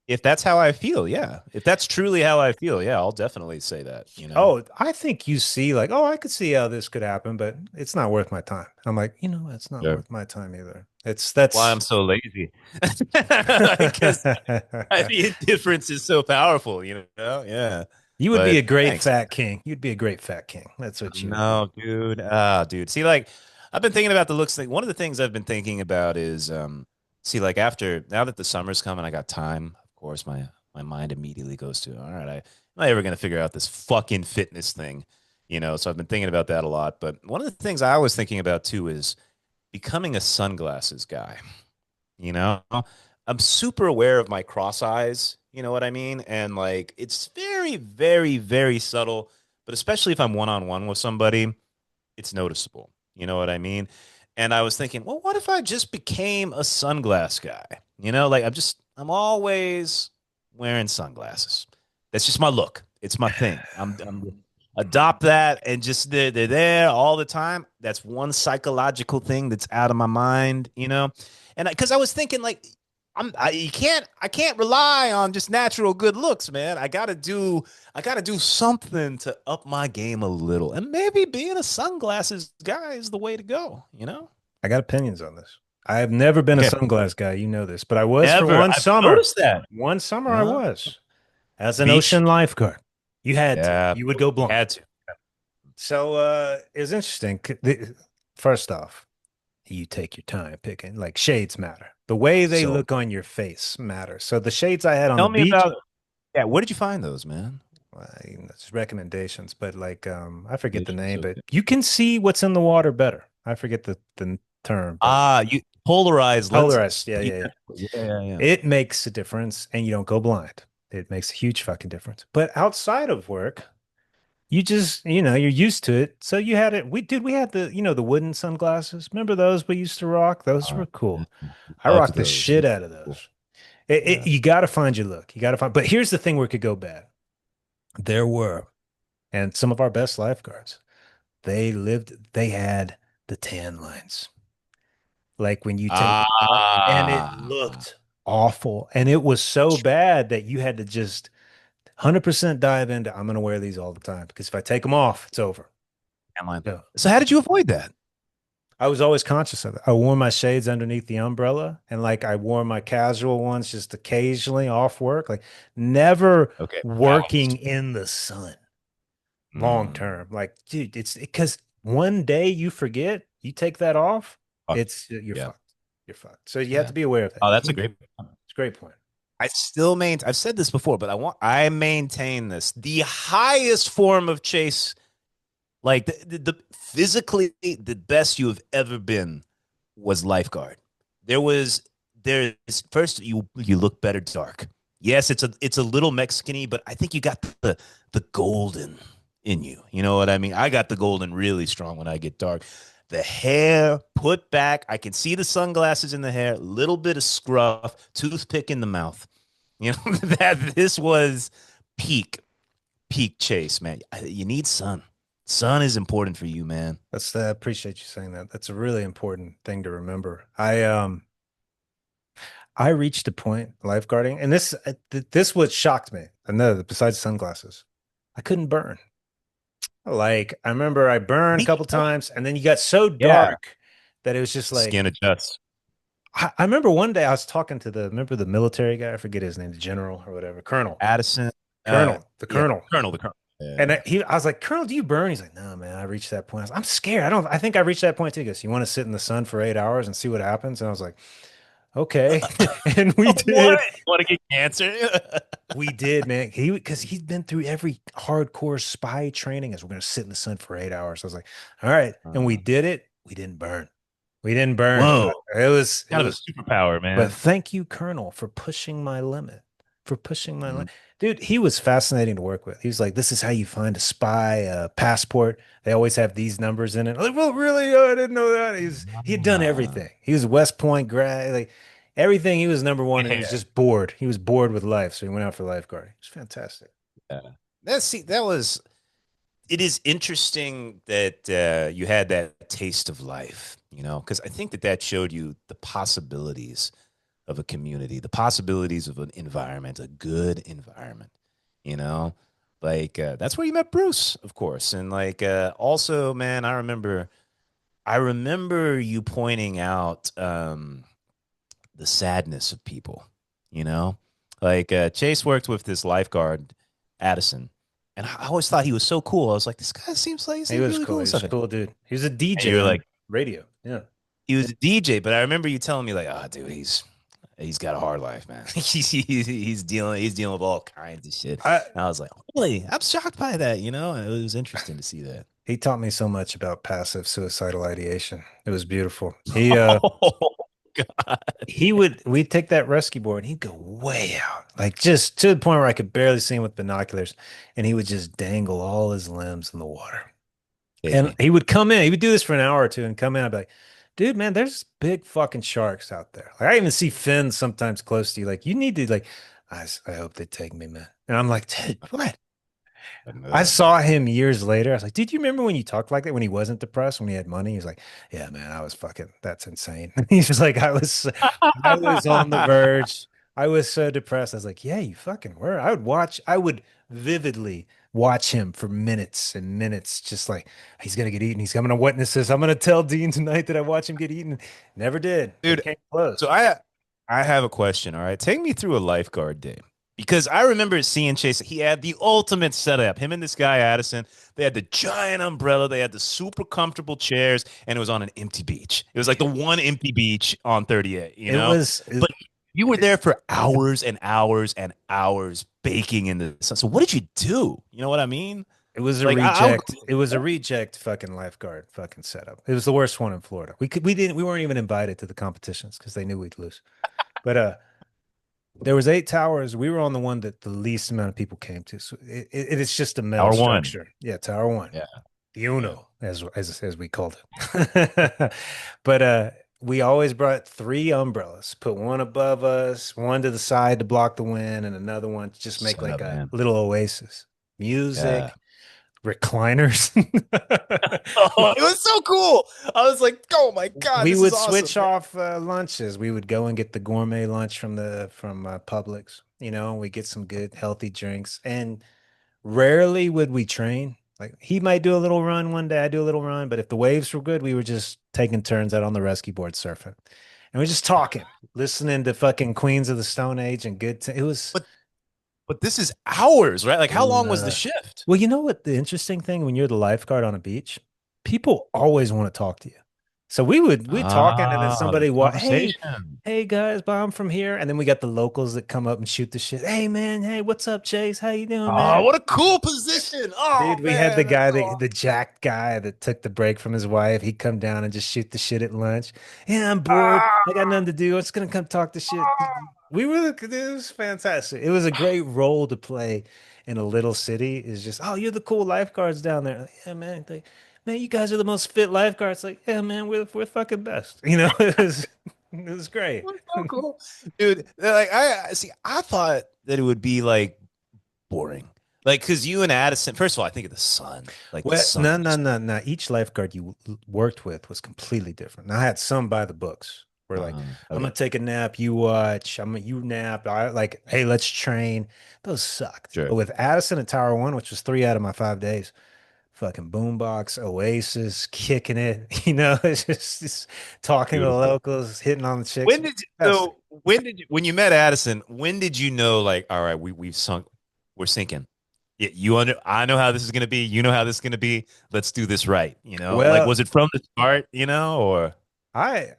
if that's how I feel, yeah. If that's truly how I feel, yeah, I'll definitely say that, you know. Oh, I think you see like, oh, I could see how this could happen, but it's not worth my time. I'm like, you know, it's not Yeah. worth my time either. It's Why that's I'm so lazy. Because the difference is so powerful, you know? Yeah. You would be a But great thanks. fat king. You'd be a great fat king. That's what you would be. No, dude. Ah, dude. See, like, I've been thinking about the looks thing. One of the things I've been thinking about is, see, like, after now that the summer's coming, I got time. Of course, my mind immediately goes to, all right, I'm not ever gonna figure out this fucking fitness thing, you know. So I've been thinking about that a lot. But one of the things I was thinking about too is becoming a sunglasses guy. You know, I'm super aware of my cross eyes. You know what I mean? And like, it's very, very, very subtle. But especially if I'm one on one with somebody, it's noticeable. You know what I mean? And I was thinking, well, what if I just became a sunglass guy? You know, like I'm always wearing sunglasses. That's just my look. It's my thing. I'm adopt that and just they're there all the time. That's one psychological thing that's out of my mind, you know? And because I was thinking like, I can't rely on just natural good looks, man. I gotta do something to up my game a little. And maybe being a sunglasses guy is the way to go, you know? I got opinions on this. I have never been a Okay. sunglass guy, you know this, but I was for Never. one I've summer. noticed that. One summer I Uh, was as an beach. ocean lifeguard. You had to. Yeah. You would go You blind. had to. So it's interesting. First off, you take your time picking. Like shades matter. The way they So look on your face matters. So the shades I had on the tell me beach, about, yeah, where did you find those, man? it's recommendations, but like I forget the Patience, name, but okay. you can see what's in the water better. I forget the term, but Ah, you polarized polarized. lenses. Yeah, Yeah, yeah, yeah. yeah, yeah, yeah. It makes a difference and you don't go blind. It makes a huge fucking difference. But outside of work, you just, you're used to it. So you had it. We had the wooden sunglasses. Remember those we used to rock? Those Uh, were cool. I Loved rocked the those. Yeah. shit out of Cool. those. Yeah. You got to find your look. You got to find, but here's the thing where it could go bad. There were, and some of our best lifeguards, they had the tan lines. Like when you take them off, and it Ah, looked awful. And it was so bad that you had to just 100% dive into, I'm going to wear these all the time because if I take them off, it's over. am I- So so how did you avoid that? I was always conscious of it. I wore my shades underneath the umbrella and like I wore my casual ones just occasionally off work, like never Okay, working balanced. in the sun long Mm, term. Like, dude, it's because one day you forget, you take that off, fuck. you're Yeah, fucked. You're fucked. So you have yeah. to be aware of that. Oh, You that's a can't, great. it's a great point. I've said this before, but I maintain this. The highest form of chase, like the physically the best you have ever been was lifeguard. There was there's first you look better dark. Yes, it's a little Mexicany, but I think you got the golden in you. You know what I mean? I got the golden really strong when I get dark. The hair put back. I can see the sunglasses in the hair, little bit of scruff, toothpick in the mouth. You know that this was peak chase, man. You need sun. Sun is important for you, man. That's I appreciate you saying that. That's a really important thing to remember. I reached a point lifeguarding, and this what shocked me. Another besides sunglasses, I couldn't burn. Like I remember I burned a couple times, and then you got so Yeah, dark that it was just like skin adjusts. I remember one day I was talking to remember the military guy, I forget his name, the general or whatever, Addison. The Yeah, colonel. the Colonel. And Yeah. I was like, Colonel, do you burn? He's like, no, man, I reached that point. I'm scared. I think I reached that point too. He goes, you want to sit in the sun for 8 hours and see what happens? And I was like, okay. And we What? did. You want to get cancer? We did, man. Because he'd been through every hardcore spy training as we're going to sit in the sun for 8 hours. I was like, all right. And we Uh, did it. We didn't burn. We didn't burn, Whoa, but it kind of a was superpower, but man. thank you, Colonel, for pushing my limit. For pushing my Mhm. limit. Dude, he was fascinating to work with. He was like, this is how you find a spy, a passport. They always have these numbers in it. I'm like, well, really? Oh, I didn't know that. He had done Ah, everything. He was West Point grad, like everything. He was number one, and he was yeah, just bored. He was bored with life, so he went out for lifeguarding. It was fantastic. yeah. That was. It is interesting that you had that taste of life, because I think that that showed you the possibilities of a community, the possibilities of an environment, a good environment, you know? Like that's where you met Bruce, of course. And like also, man, I remember you pointing out the sadness of people, you know? Like Chase worked with this lifeguard, Addison, and I always thought he was so cool. I was like, this guy seems like he He seems was really cool. cool He and was stuff. a cool dude. He was a And DJ you're on like, radio. Yeah. he was a DJ, but I remember you telling me like, oh, dude, he's got a hard life, man. He's dealing with all kinds of shit. I And I was like, really? I'm shocked by that, and it was interesting to see that. He taught me so much about passive suicidal ideation. It was beautiful. Oh God. We'd take that rescue board and he'd go way out, like just to the point where I could barely see him with binoculars, and he would just dangle all his limbs in the water. And Hey, he would come in, he would do this for an hour or two and come in. I'd be like, dude, man, there's big fucking sharks out there. Like I even see fins sometimes close to you. Like you need to like, I hope they take me, man. And I'm like, dude, what? I know I that, man. saw him years later. I was like, "Did you remember when you talked like that when he wasn't depressed, when he had money?" He's like, "Yeah, man, I was fucking. That's insane." He's just like, I was on the verge. I was so depressed. I was like, "Yeah, you fucking were." I would vividly watch him for minutes and minutes, just like he's gonna get eaten. He's coming to witness this. I'm gonna tell Dean tonight that I watched him get eaten. Never did, but Dude, came so close. I have a question, all right? Take me through a lifeguard day. Because I remember seeing Chase, he had the ultimate setup. Him and this guy Addison, they had the giant umbrella, they had the super comfortable chairs, and it was on an empty beach. It was like the one empty beach on 38, It was. But you were there for hours and hours and hours baking in the sun. So what did you do? You know what I mean? It was a Like I would reject. It was a reject fucking lifeguard fucking setup. It was the worst one in Florida. We weren't even invited to the competitions because they knew we'd lose. But there was 8 towers. We were on the one that the least amount of people came to. So it's just a metal hour one. structure. Yeah, Tower One. Yeah, The yeah. Uno, as we called it. But we always brought three umbrellas, put one above us, one to the side to block the wind, and another one to just make like Setup, a man. little oasis. Yeah. Music, recliners. Oh, it was so cool. I was like, oh my God, We this is would awesome, switch man. off lunches. We would go and get the gourmet lunch from Publix. We get some good healthy drinks. And rarely would we train. Like he might do a little run one day, I do a little run, but if the waves were good, we were just taking turns out on the rescue board surfing. And we're just talking, listening to fucking Queens of the Stone Age and it was But but this is hours, right? Like how long was the uh, shift? well, you know what the interesting thing when you're the lifeguard on a beach, people always want to talk to you. So we'd talking and then Ah, the somebody hey, conversation. hey guys, but I'm from here. And then we got the locals that come up and shoot the shit. Hey man, hey, what's up, Chase? How you doing, Oh, man? what a cool position. Oh Dude, we had the man, that's guy so that awesome. the jacked guy that took the break from his wife. He'd come down and just shoot the shit at lunch. Yeah, I'm bored. I got Ah, nothing to do. I'm just gonna come talk to shit. It was fantastic. It was a great role to play in a little city. Is just, oh, you're the cool lifeguards down there. Like, yeah, man. Like, man, you guys are the most fit lifeguards. Like, yeah, man, we're fucking best. It was great. that's so cool. Dude, like I see, I thought that it would be like boring. Like, cause you and Addison, first of all, I think of the sun. Like the Well, sun no, no, was no, no. Each lifeguard you worked with was completely different. Now, I had some by the books. Where like, I'm okay. gonna take a nap, you watch. You nap. I like, hey, let's train. Those sucked. Sure. But with Addison at Tower One, which was 3 out of my 5 days, fucking boombox, Oasis, kicking it. It's just talking to the Beautiful. locals, hitting on the chicks. When did you, Best. so when you met Addison, when did you know like, all right, we've sunk, we're sinking. Yeah, I know how this is gonna be, you know how this is gonna be. Let's do this right, Like Well, was it from the start, or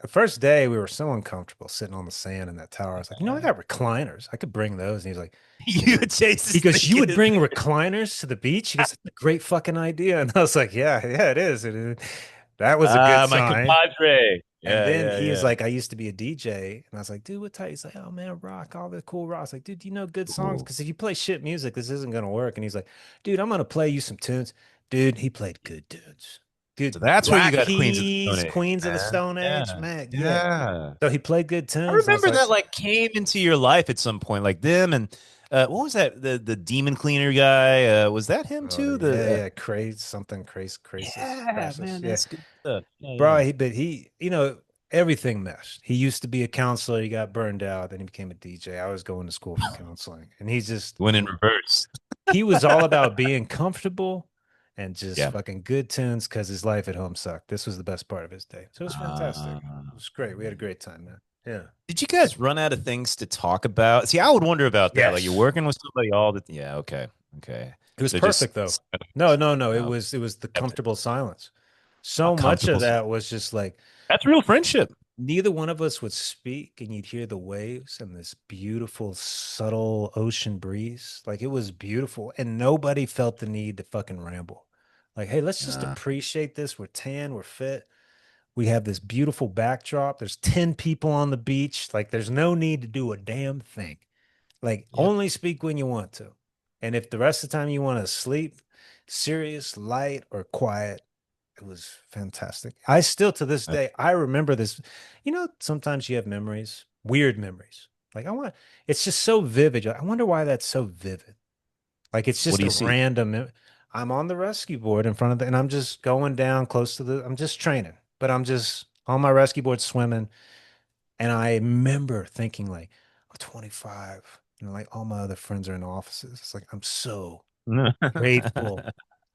first day we were so uncomfortable sitting on the sand in that tower. I was like, I got recliners. I could bring those. And he's like, you and Chase he is goes, you would thinking bring recliners to the beach? He goes, that's a great fucking idea. And I was like, yeah, yeah, it is. That was a good my sign. compadre. And Yeah, then yeah, he was yeah. like, I used to be a DJ. And I was like, dude, what type? He's like, oh man, rock, all the cool rock. I was like, dude, do you know good songs? Cool. Because if you play shit music, this isn't gonna work. And he's like, dude, I'm gonna play you some tunes. Dude, he played good tunes. So Dude, that's where you Black got Queens of the Stone Keys, Age, Queens of the man. Stone Age, Yeah, man. Yeah. yeah. So he played good I tunes. And I was remember like, that like came into your life at some point, like them and what was that? The demon cleaner guy? Was that him oh too? yeah, The yeah, crazy something crazy, crazy, yeah, crassus. man, Yeah. that's good stuff. Yeah, Bro, yeah. but he, everything meshed. He used to be a counselor. He got burned out. Then he became a DJ. I was going to school for counseling. And Went in reverse. he was all about being comfortable and just Yeah. fucking good tunes because his life at home sucked. This was the best part of his day. So it was fantastic. Uh, It was great. We had a great time, man. Yeah. did you guys run out of things to talk about? See, I would wonder about that. Like you're Yes. working with somebody all the yeah, okay. Okay. It was So just perfect though. No, no, no. It uh, was it was the kept it comfortable silence. a So much of comfortable that was just like that's real friendship. neither one of us would speak, and you'd hear the waves and this beautiful, subtle ocean breeze. Like it was beautiful, and nobody felt the need to fucking ramble. Like, hey, let's just Uh, appreciate this. We're tan, we're fit. We have this beautiful backdrop. There's 10 people on the beach. Like, there's no need to do a damn thing. Like, yep. only speak when you want to. And if the rest of the time you want to sleep, serious, light, or quiet, it was fantastic. I still to this Uh, day, I remember this. Sometimes you have memories, weird memories. Like it's just so vivid. I wonder why that's so vivid. Like it's what just do a you see? I'm on the rescue board in front of and I'm just going down close to I'm just training, but I'm just on my rescue board swimming. And I remember thinking like, I'm 25, like all my other friends are in offices. It's like, I'm so grateful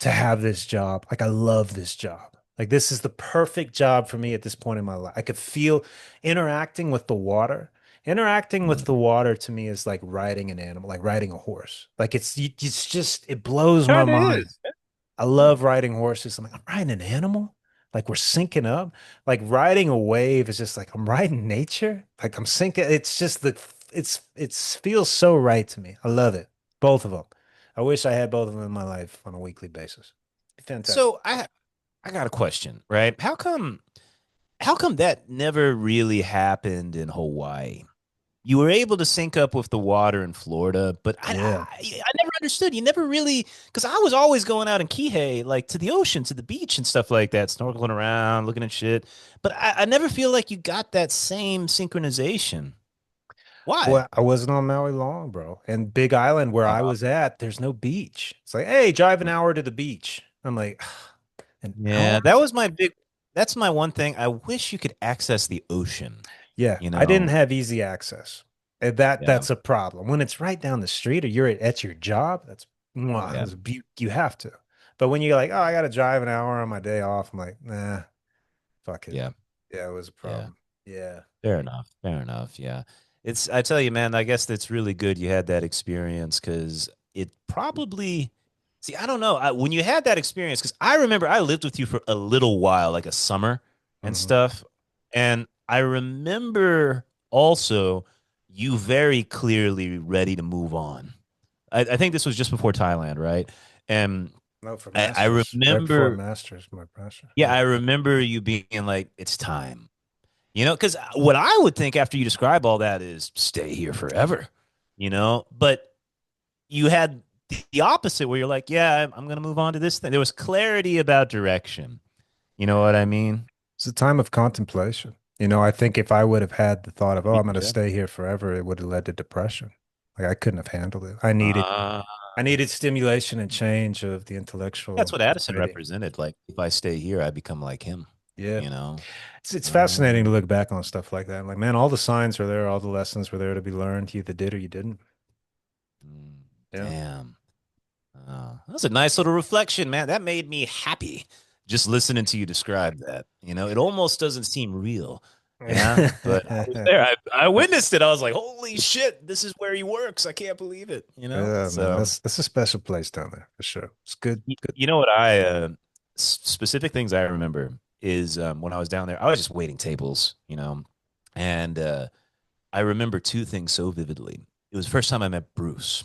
to have this job. Like I love this job. Like this is the perfect job for me at this point in my life. I could feel interacting with the water. Interacting with Mm. the water to me is like riding an animal, like riding a horse. Like it's just it blows my Kind of mind. is. I Yeah. love riding horses. I'm like, I'm riding an animal. Like we're syncing up. Like riding a wave is just like I'm riding nature. Like I'm syncing. It's just it's feels so right to me. I love it. Both of them. I wish I had both of them in my life on a weekly basis. Fantastic. So I got a question, right? How come that never really happened in Hawaii? You were able to sync up with the water in Florida, but Yeah. I never understood. You never really because I was always going out in Kihei, like to the ocean, to the beach and stuff like that, snorkeling around, looking at shit. But I never feel like you got that same synchronization. Why? Well, I wasn't on Maui long, bro. And Big Island, where I Uh, was at, there's no beach. It's like, hey, drive an hour to the beach. I'm like, an hour? yeah, that was my big. That's my one thing. I wish you could access the ocean. Yeah, You I didn't know? have easy access. And Yeah, that's a problem. When it's right down the street or you're at your job, that's mwah, yeah, you have to. But when you're like, oh, I got to drive an hour on my day off, I'm like, nah, fuck it. yeah, Yeah, it was a yeah. problem. Yeah. Fair enough. Fair enough. Yeah. I tell you, man, I guess that's really good you had that experience because it probably, see, I don't know. When you had that experience, because I remember I lived with you for a little while, like a summer and Mhm. stuff. And I remember also you very clearly ready to move on. I think this was just before Thailand, right? And No, for I masters, right before remember, masters, my master. yeah, Yeah. I remember you being like, it's time. Because what I would think after you describe all that is stay here forever, but you had the opposite where you're like, yeah, I'm going to move on to this thing. There was clarity about direction. You know what I mean? It's a time of contemplation. I think if I would have had the thought of, oh, I'm going to Yeah. stay here forever, it would have led to depression. Like I couldn't have handled it. Uh, I needed stimulation and change of the that's intellectual what Addison activity. represented. Like, if I stay here, I become like him, Yeah. you know? It's fascinating to Um, look back on stuff like that. Like, man, all the signs were there, all the lessons were there to be learned. You either did or you didn't. Yeah. damn. That's a nice little reflection, man. That made me happy just listening to you describe that. It almost doesn't seem real. Yeah. But I was there. I witnessed it. I was like, holy shit, this is where he works. I can't believe it. Yeah, man, So, that's a special place down there for sure. It's good. Good. you know what specific things I remember is when I was down there, I was just waiting tables, and I remember two things so vividly. It was the first time I met Bruce.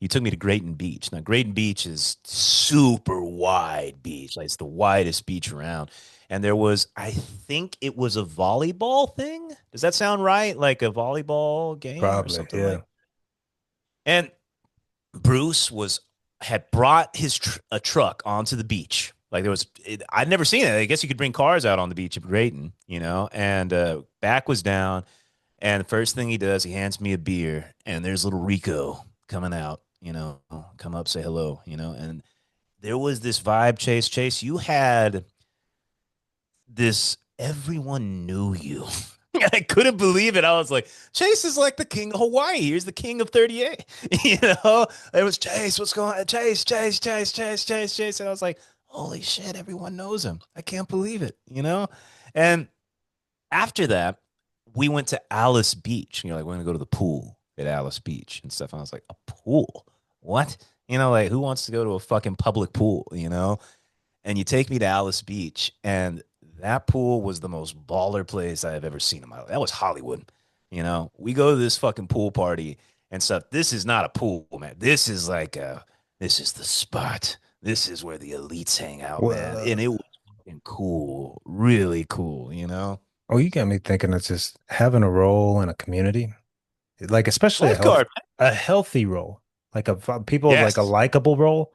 You took me to Grayton Beach. Now, Grayton Beach is super wide beach. Like it's the widest beach around. and there was, I think it was a volleyball thing. Does that sound right? Like a volleyball game or Probably, something yeah. like. And Bruce was had brought a truck onto the beach. Like I'd never seen it. I guess you could bring cars out on the beach of Drayton, and back was down. And the first thing he does, he hands me a beer, and there's little Rico coming out, come up, say hello, and there was this vibe, Chase. Chase, you had everyone knew you. I couldn't believe it. I was like, Chase is like the king of Hawaii. He's the king of 38. It was Chase. What's going on? Chase, Chase, Chase, Chase, Chase, Chase. And I was like, holy shit, everyone knows him. I can't believe it. And after that, we went to Alice Beach. Like, we're going to go to the pool at Alice Beach and stuff. And I was like, a pool? What? Like, who wants to go to a fucking public pool? And you take me to Alice Beach, and that pool was the most baller place I have ever seen in my life. That was Hollywood. We go to this fucking pool party and stuff. This is not a pool, man. This is the spot. This is where the elites hang out, man. Well, And it was fucking cool, really cool. oh, you got me thinking it's just having a role in a community, like especially Lifeguard, man. a healthy role, like people like a Yes. likable role.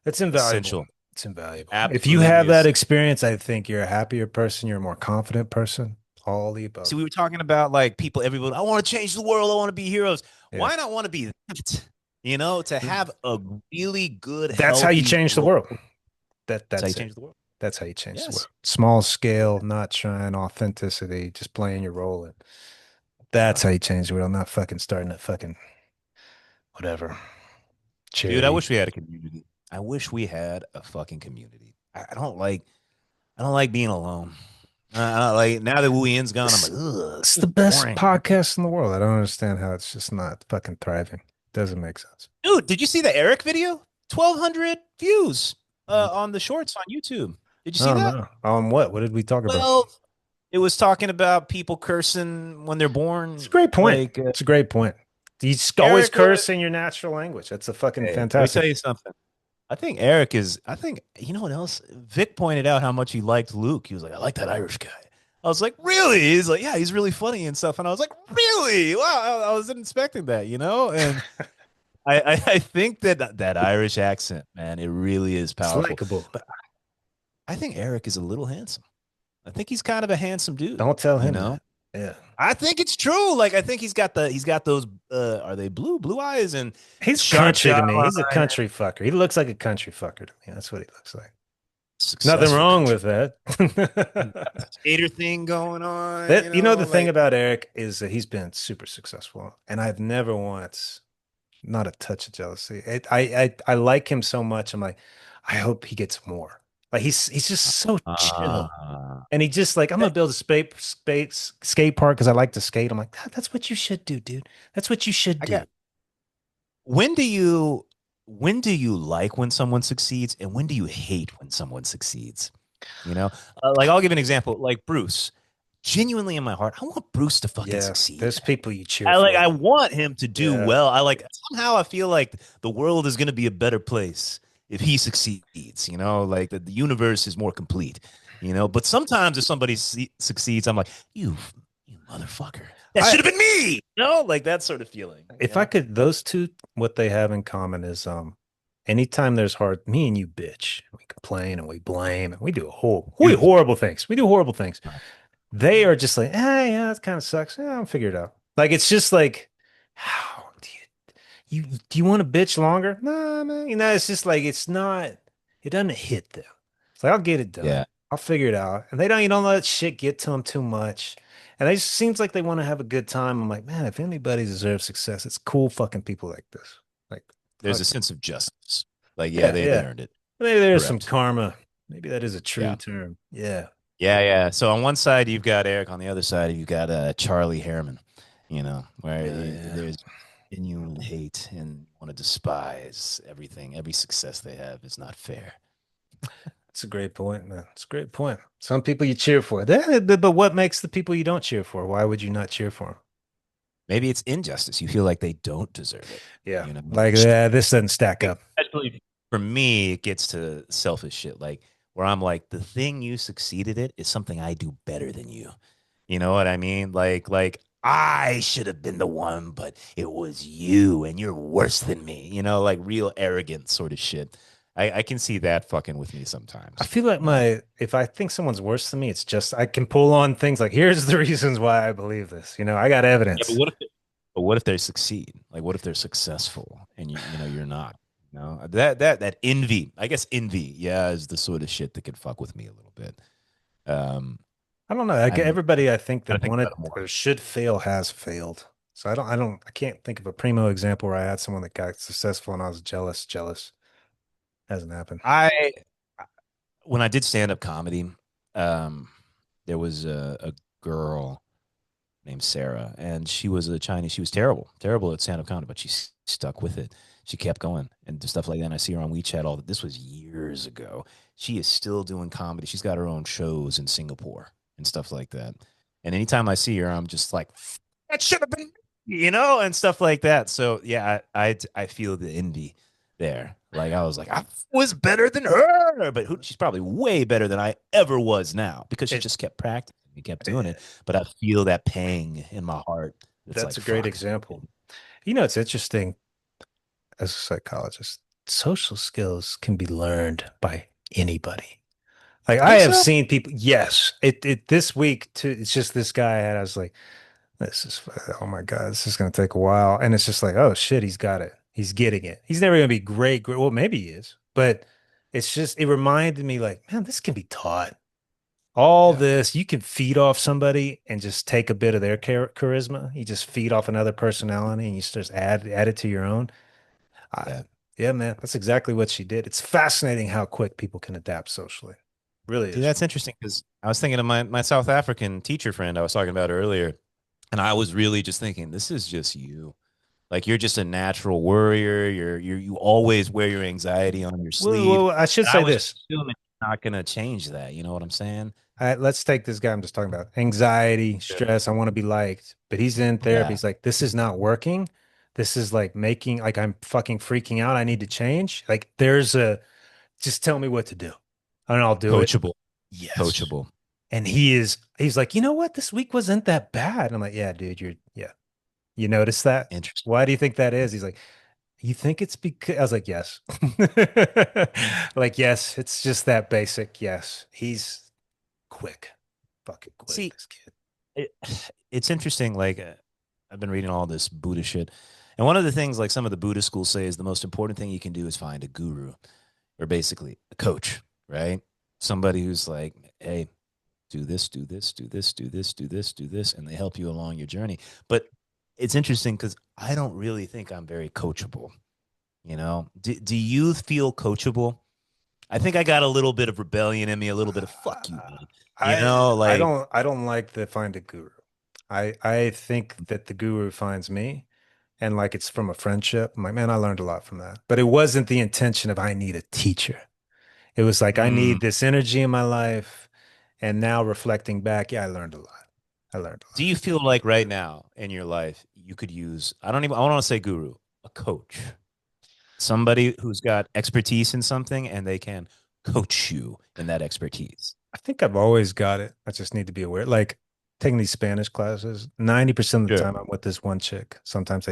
It's invaluable. Essential. It's invaluable. If you have Absolutely that is. experience, I think you're a happier person, you're a more confident person, all the See, above. we were talking about like people, everyone, I want to change the world. I want to be heroes. Yeah. Why not want to be that? To have a really good, That's how you healthy change the role. world. That's how you That's it. change the world. That's how you change the world. Yes. Small scale, not trying authenticity, just playing your role. And that's Uh, how you change the world, not fucking starting a fucking whatever Dude, I charity. wish we had a community. I wish we had a fucking community. I don't like being alone. Like now that Wu Yin's gone, I'm It's, like, ugh, it's it's the best boring. podcast in the world. I don't understand how it's just not fucking thriving. Doesn't make sense. Dude, did you see the Eric video? 1,200 views on the shorts on YouTube. Did you I see don't that? know. What? What did we talk about? Well, it was talking about people cursing when they're It's a born. great point. Like It's a great point. You just always Eric was. curse in your natural language. That's a fucking Hey, let me tell fantastic. you something. I think Eric is. I think you know what else. Vic pointed out how much he liked Luke. He was like, "I like that Irish guy." I was like, "Really?" He's like, "Yeah, he's really funny and stuff." And I was like, "Really? Wow, I wasn't expecting that." And I think that Irish accent, man, it really is It's powerful. likable. But I think Eric is a little handsome. I think he's kind of a handsome dude. Don't tell You him know. that. Yeah. I think it's true. Like I think he's got those are they blue eyes and He's sharp country to me. jawline, He's a country fucker. He looks like a country fucker to me. That's what he looks like. Nothing successful wrong country. with that. Skater thing going on, That the thing like about Eric is that he's been super successful, and I've never once, not a touch of jealousy. I like him so much. I'm like, I hope he gets more. Like he's just so chill, uh, and he just like I'm gonna that, build a skate park because I like to skate. I'm like, That's what you should do, dude. That's what you should I do." got when do you like when someone succeeds and when do you hate when someone succeeds? Like I'll give an example. Like Bruce, genuinely in my heart, I want Bruce to fucking Yeah, succeed, there's man. people you cheer I for. want him to do Yeah, well. Somehow I feel like the world is going to be a better place if he succeeds. Like the universe is more complete. But sometimes if somebody succeeds, I'm like, you motherfucker, that I should have been me. Like that sort of feeling. if I could, those two, what they have in common is anytime there's hard, me and you bitch, we complain and we blame and we do Beautiful. horrible things. We do horrible things. They are just like, yeah, that kind of sucks. Yeah, I'll figure it out. Like it's just like, how do you want to bitch longer? Nah, man. It's just like it doesn't hit them. It's like I'll get it done. Yeah. I'll figure it out. And you don't let shit get to them too much. And it just seems like they want to have a good time. I'm like, man, if anybody deserves success, it's cool fucking people like this. Like, There's fuck a it. sense of justice. Like, yeah, Yeah, they yeah. earned it. Maybe there's some Correct. karma. Maybe that is a true Yeah. term. Yeah. Yeah, yeah. So on one side you've got Eric, on the other side you've got Charlie Harriman. Where Yeah, yeah. there's genuine hate and want to despise everything. Every success they have is not fair. That's a great point, man. It's a great point. Some people you cheer for. But what makes the people you don't cheer for? Why would you not cheer for them? Maybe it's injustice. You feel like they don't deserve it. Yeah. You know, Like, this doesn't stack up. especially for me, it gets to selfish shit. Like where I'm like, the thing you succeeded at is something I do better than you. You know what I mean? Like I should have been the one, but it was you, and you're worse than me. Like real arrogant sort of shit. I can see that fucking with me I sometimes. feel like if I think someone's worse than me, it's just I can pull on things like, here's the reasons why I believe this. I got Yeah, but evidence. what if they succeed? Like, what if they're successful and you're not? That envy. I guess envy, yeah, is the sort of shit that could fuck with me a little bit. Um, I don't know. Like I'm everybody I think trying that to think wanted about it more. or should fail has failed. So I can't think of a primo example where I had someone that got successful and I was jealous. Hasn't happened. I When I did stand up comedy, um, there was a girl named Sarah, and she was a Chinese. She was terrible, terrible at stand up comedy, but she stuck with it. She kept going and stuff like that. And I see her on WeChat all that. This was years ago. She is still doing comedy. She's got her own shows in Singapore and stuff like that. And anytime I see her, I'm just like, that should have been, and stuff like that. So yeah, I feel the envy there. Like I was like, I was better than her, but she's probably way better than I ever was now because she It, just kept practicing and kept doing eh, it. But I feel that pang in my heart. It's that's like, a great fuck. example. It's interesting as a psychologist. Social skills can be learned by anybody. Like I Think have so? seen people, yes, it this week too, it's just this guy I had, I was like, this is, oh my God, this is going to take a while. And it's just like, oh shit, he's got it. He's getting it. He's never going to be great. Well, maybe he is, but it reminded me like, man, this can be taught. All Yeah. this, you can feed off somebody and just take a bit of their charisma. You just feed off another personality and you just add it to your own. I, Yeah. yeah, man, that's exactly what she did. It's fascinating how quick people can adapt socially. Really See, is. that's interesting because I was thinking of my South African teacher friend I was talking about earlier. And I was really just thinking, this is just you. Like you're just a natural worrier. You always wear your anxiety on your sleeve. Well, I should And I say was this. just assuming you're not gonna change that. You know what I'm saying? Let's take this guy I'm just talking about. Anxiety, Yeah. stress. I want to be liked, but he's in therapy. Yeah. He's like, this is not working. This is like making, like, I'm fucking freaking out. I need to change. Like, just tell me what to do and I'll do it. Coachable. Yes. Coachable. And he's like, you know what? This week wasn't that bad. And I'm like, yeah, dude, yeah. You notice that? Interesting. Why do you think that is? He's like, you think it's because I was like, yes. Like, yes, it's just that basic. Yes. He's quick. Fucking quick, See, this kid. it, it's interesting. Like I've been reading all this Buddha shit, and one of the things like some of the Buddhist schools say is the most important thing you can do is find a guru, or basically a coach, right? Somebody who's like, hey, do this, do this, do this, do this, do this, do this, and they help you along your journey. But it's interesting because I don't really think I'm very coachable. Do you feel coachable? I think I got a little bit of rebellion in me, a little bit of fuck you, man. Like, I don't like the find a guru. I think that the guru finds me and like it's from a friendship. I'm like, man, I learned a lot from that. But it wasn't the intention of I need a teacher. It was like I mm, need this energy in my life. And now reflecting back, yeah, I learned a lot. I learned a do lot. you feel like right now in your life you could use, I don't even, I want to say guru, a coach, somebody who's got expertise in something and they can coach you in that expertise? I think I've always got it. I just need to be aware. Like taking these Spanish classes, 90% of the Sure. time I'm with this one chick. Sometimes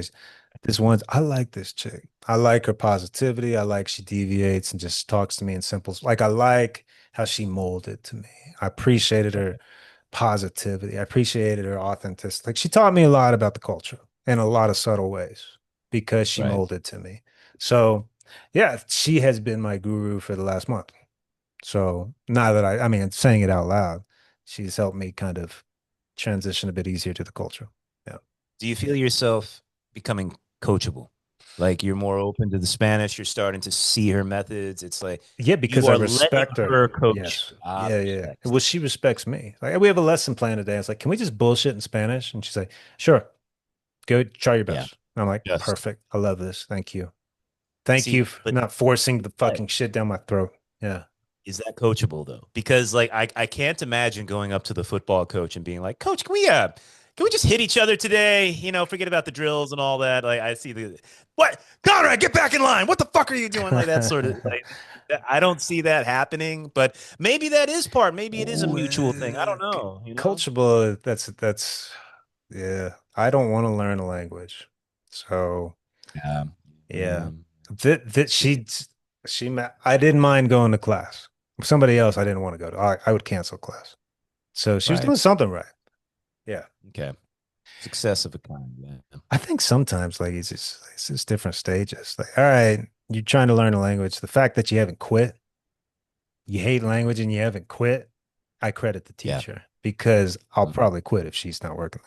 this one, I like this chick. I like her positivity. I like she deviates and just talks to me in simple, like I like how she molded to me. I appreciated her positivity. I appreciated her authenticity. Like she taught me a lot about the culture in a lot of subtle ways because she Right. molded to me. So yeah, she has been my guru for the last month. So now that I mean, saying it out loud, she's helped me kind of transition a bit easier to the culture. Yeah. Do you feel yourself becoming coachable? Like you're more open to the Spanish, you're starting to see her methods. It's like Yeah, you because I are letting respect her. her coach Yes. you. Ah, Yeah, yeah. respect. Well, she respects me. Like we have a lesson plan today. I was like, can we just bullshit in Spanish? And she's like, sure, go try your Yeah. best. And I'm like, Just perfect. I love this. Thank you. Thank you see, for but not forcing the right. fucking shit down my throat. Yeah. Is that coachable though? Because like I can't imagine going up to the football coach and being like, Coach, can we just hit each other today? Forget about the drills and all that. Like I see what Conrad, get back in line. What the fuck are you doing? Like that sort of I don't see that happening, but maybe that is part. Maybe it is a mutual thing. I don't know. Cultural, that's yeah. I don't want to learn a language. So Yeah. yeah. Yeah. That I didn't mind going to class. Somebody else I didn't want to go to. I would cancel class. So she was Right. doing something right. Yeah. Okay. Success of a kind. Yeah. I think sometimes like it's just different stages. Like, all right, you're trying to learn a language. The fact that you haven't quit, you hate language and you haven't quit, I credit the Yeah. teacher because I'll Mhm. probably quit if she's not working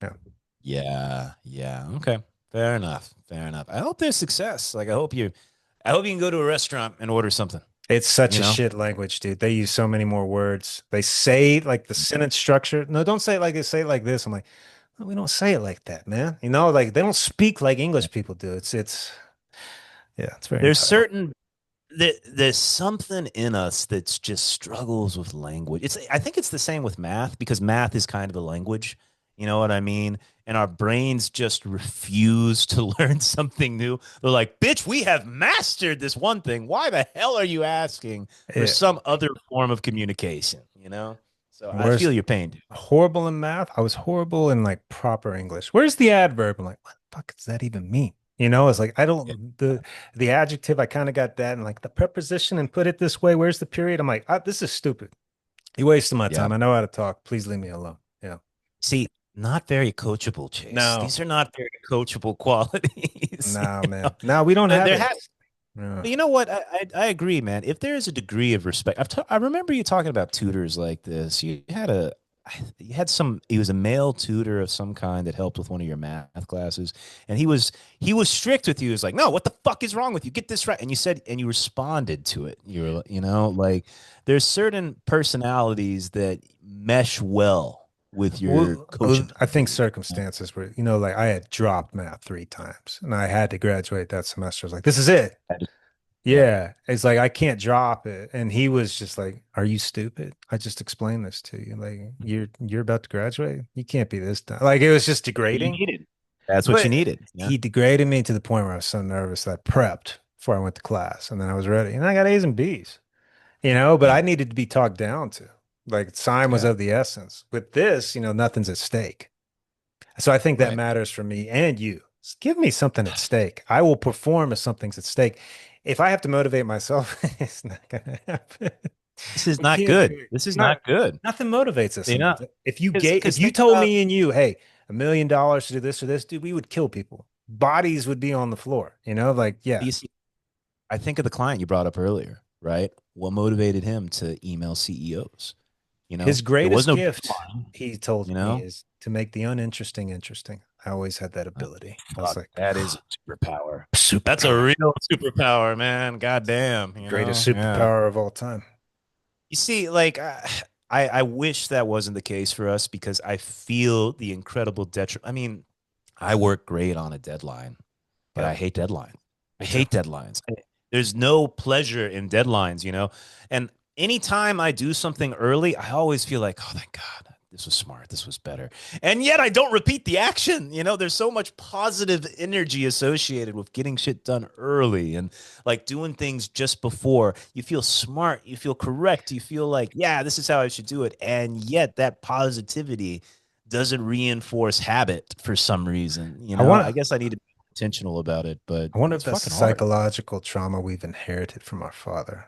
there. Yeah. Yeah. Yeah. Okay. Fair enough. Fair enough. I hope there's success. Like I hope you can go to a restaurant and order something, It's such you a know? shit language, dude. They use so many more words. They say like the sentence structure. No, don't say it like they say it like this. I'm like, "No, we don't say it like that, man. Like they don't speak like English people do. It's yeah, it's very There's entitled. certain there's something in us that's just struggles with language. I think it's the same with math because math is kind of a language. You know what I mean? And our brains just refuse to learn something new. They're like, bitch, we have mastered this one thing. Why the hell are you asking for Yeah. some other form of communication? So I Whereas feel your pain, dude. horrible in math, I was horrible in like proper English. Where's the adverb? I'm like, what the fuck does that even mean? It's like I Yeah. don't the adjective, I kind of got that, and like the preposition and put it this way. Where's the period? I'm like, this is stupid. You wasted my Yeah. time. I know how to talk. Please leave me alone. Yeah. See, not very coachable, Chase. No, These are not very coachable qualities. no, man. No, we don't have There it. has Yeah. But you know what? I agree, man. If there is a degree of respect, I remember you talking about tutors like this. He was a male tutor of some kind that helped with one of your math classes, and he was strict with you. He was like, "No, what the fuck is wrong with you? Get this right." And you responded to it. Like there's certain personalities that mesh well with your Well, I think coachability. circumstances were, like I had dropped math 3 times and I had to graduate that semester. I was like, this is it. Yeah. Yeah. It's like I can't drop it. And he was just like, are you stupid? I just explained this to you. Like, you're about to graduate. You can't be this dumb. Like it was just What you degrading. needed. That's what you But needed. Yeah. he degraded me to the point where I was so nervous that I prepped before I went to class. And then I was ready. And I got A's and B's, but Yeah. I needed to be talked down to. Like time was Yeah. of the essence. With this, nothing's at stake. So I think that Right. matters for me and you. Just give me something at stake. I will perform if something's at stake. If I have to motivate myself, it's not gonna happen. This is We not can't good. figure This is not not good. nothing motivates us You know, enough. If you if because you think told about me and you, hey, $1 million to do this or this, dude, we would kill people. Bodies would be on the floor. Like, yeah. DC. I think of the client you brought up earlier, right? What motivated him to email CEOs? His There was greatest no gift, deadline. he told You me, know, is to make the uninteresting interesting. I always had that Oh, ability. I was fuck, like, that is a superpower. That's a superpower. real superpower, man. God damn. Greatest Yeah. superpower of all time. You see, like I wish that wasn't the case for us because I feel the incredible detriment. I mean, I work great on a deadline, but Yep. I hate deadlines. I Me too. hate deadlines. There's no pleasure in deadlines. And anytime I do something early, I always feel like, oh, thank God, this was smart. This was better. And yet I don't repeat the action. There's so much positive energy associated with getting shit done early and like doing things just before. You feel smart. You feel correct. You feel like, yeah, this is how I should do it. And yet that positivity doesn't reinforce habit for some reason. I want I to. guess I need to be intentional about it, but I wonder if it's that's the fucking hard. psychological trauma we've inherited from our father.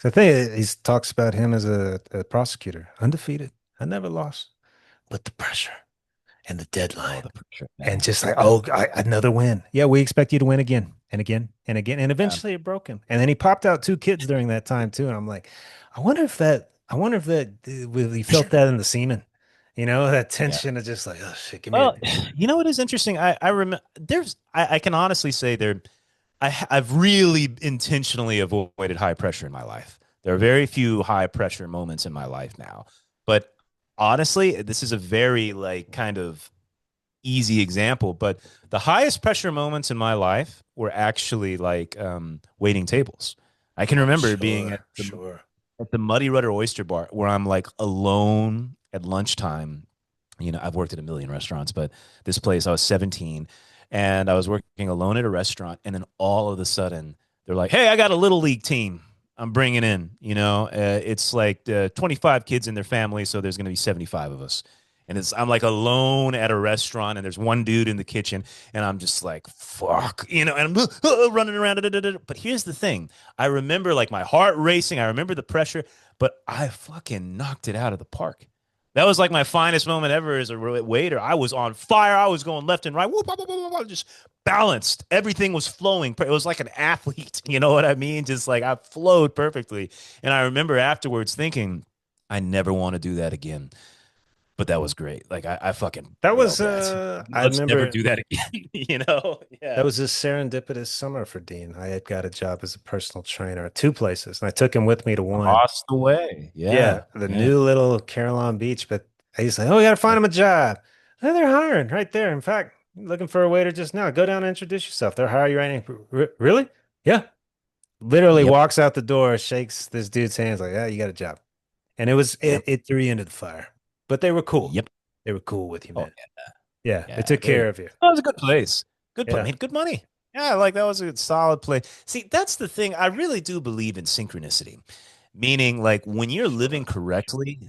So I think he talks about him as a prosecutor, undefeated. I never lost, but the pressure and the Oh, deadline. the pressure, And man. just like, Yeah. oh, another win. Yeah, we expect you to win again and again and again. And Yeah. eventually it broke him. And then he popped out 2 kids during that time too. And I'm like, I wonder if that, he felt that in the semen, that Yeah. tension of just like, oh shit, give me a, Well, what is interesting? I remember I can honestly say I've really intentionally avoided high pressure in my life. There are very few high pressure moments in my life now. But honestly, this is a very like kind of easy example, but the highest pressure moments in my life were actually like waiting tables. I can remember being sure, sure. at the Muddy Rudder Oyster Bar where I'm like alone at lunchtime I've worked at a million restaurants, but this place, I was 17 and I was working alone at a restaurant. And then all of a sudden, they're like, hey, I got a little league team I'm bringing in. It's like 25 kids in their family. So there's going to be 75 of us. And I'm like alone at a restaurant, and there's one dude in the kitchen, and I'm just like, fuck, and I'm running around. Da, da, da, da. But here's the thing. I remember like my heart racing. I remember the pressure, but I fucking knocked it out of the park. That was like my finest moment ever as a waiter. I was on fire. I was going left and right. Whoop, whoop, whoop, whoop, whoop, just balanced. Everything was flowing. It was like an athlete. You know what I mean? Just like I flowed perfectly. And I remember afterwards thinking, I never want to do that again. But that was great. Like I fucking That was nailed that. I Let's never remember do that again. that Yeah. was a serendipitous summer for Dean. I had got a job as a personal trainer at two places, and I took him with me to one. Across the way. Yeah, Yeah. the Yeah. new little Carillon Beach, but he's like, "Oh, we gotta find him a job." Oh, they're hiring right there. In fact, looking for a waiter just now. Go down and introduce yourself. They're hiring you right now. Really? Yeah. Literally Yep. walks out the door, shakes this dude's hands like, "Yeah, you got a job." And Yep. it threw you into the fire. But they were cool. Yep. They were cool with you, Oh man. Yeah, they yeah. took care of you. That was a good place. Good place. Yeah. Made good money. Yeah, like that was a solid play. See, that's the thing. I really do believe in synchronicity, meaning like when you're living correctly,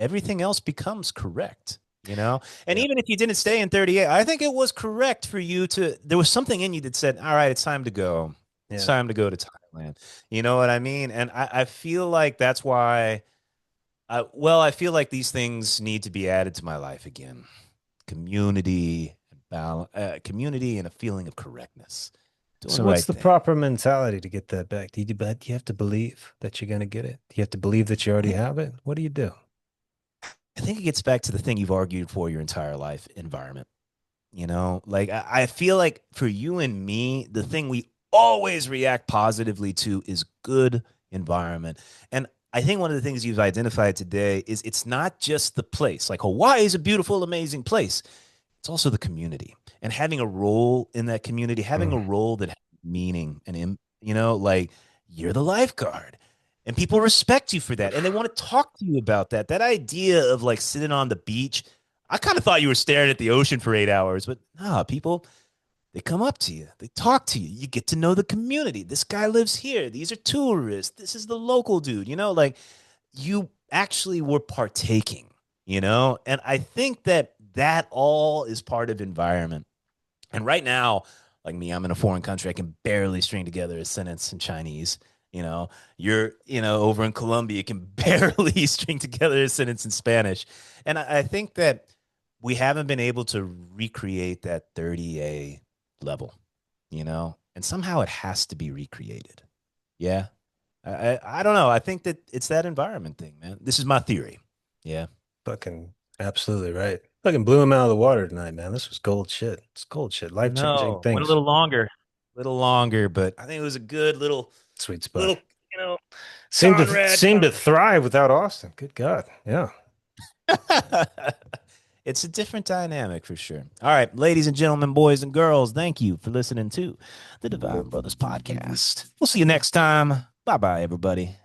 everything else becomes correct. And Yeah. even if you didn't stay in 38, I think it was correct for you to, there was something in you that said, all right, it's time to go. It's Yeah. time to go to Thailand. You know what I mean? And I feel like that's why, I feel like these things need to be added to my life again. Community, community and a feeling of correctness. Doing the So what's right the thing. proper mentality to get that back? Do you have to believe that you're going to get it? Do you have to believe that you already have it? What do you do? I think it gets back to the thing you've argued for your entire life, environment. Like I feel like for you and me, the thing we always react positively to is good environment. And I think one of the things you've identified today is it's not just the place. Like Hawaii is a beautiful, amazing place. It's also the community and having a role in that community, having a Mm. role that has meaning like you're the lifeguard and people respect you for that and they want to talk to you about that. That idea of like sitting on the beach. I kind of thought you were staring at the ocean for 8 hours, but nah, people, they come up to you, they talk to you, you get to know the community. This guy lives here. These are tourists. This is the local dude, like you actually were partaking. And I think that all is part of environment. And right now, like me, I'm in a foreign country. I can barely string together a sentence in Chinese. You're, over in Colombia, you can barely string together a sentence in Spanish. And I think that we haven't been able to recreate that 30A level. And somehow it has to be recreated. Yeah. I don't know. I think that it's that environment thing, man. This is my theory. Yeah. Fucking absolutely right. Fucking blew him out of the water tonight, man. This was gold shit. It's gold shit. I Life-changing know. Went things. a little longer, but I think it was a good little, Sweet spot. little, you know, Conrad. Seemed to thrive without Austin. Good God. Yeah. It's a different dynamic for sure. All right, ladies and gentlemen, boys and girls, thank you for listening to the Divine Brothers podcast. We'll see you next time. Bye bye, everybody.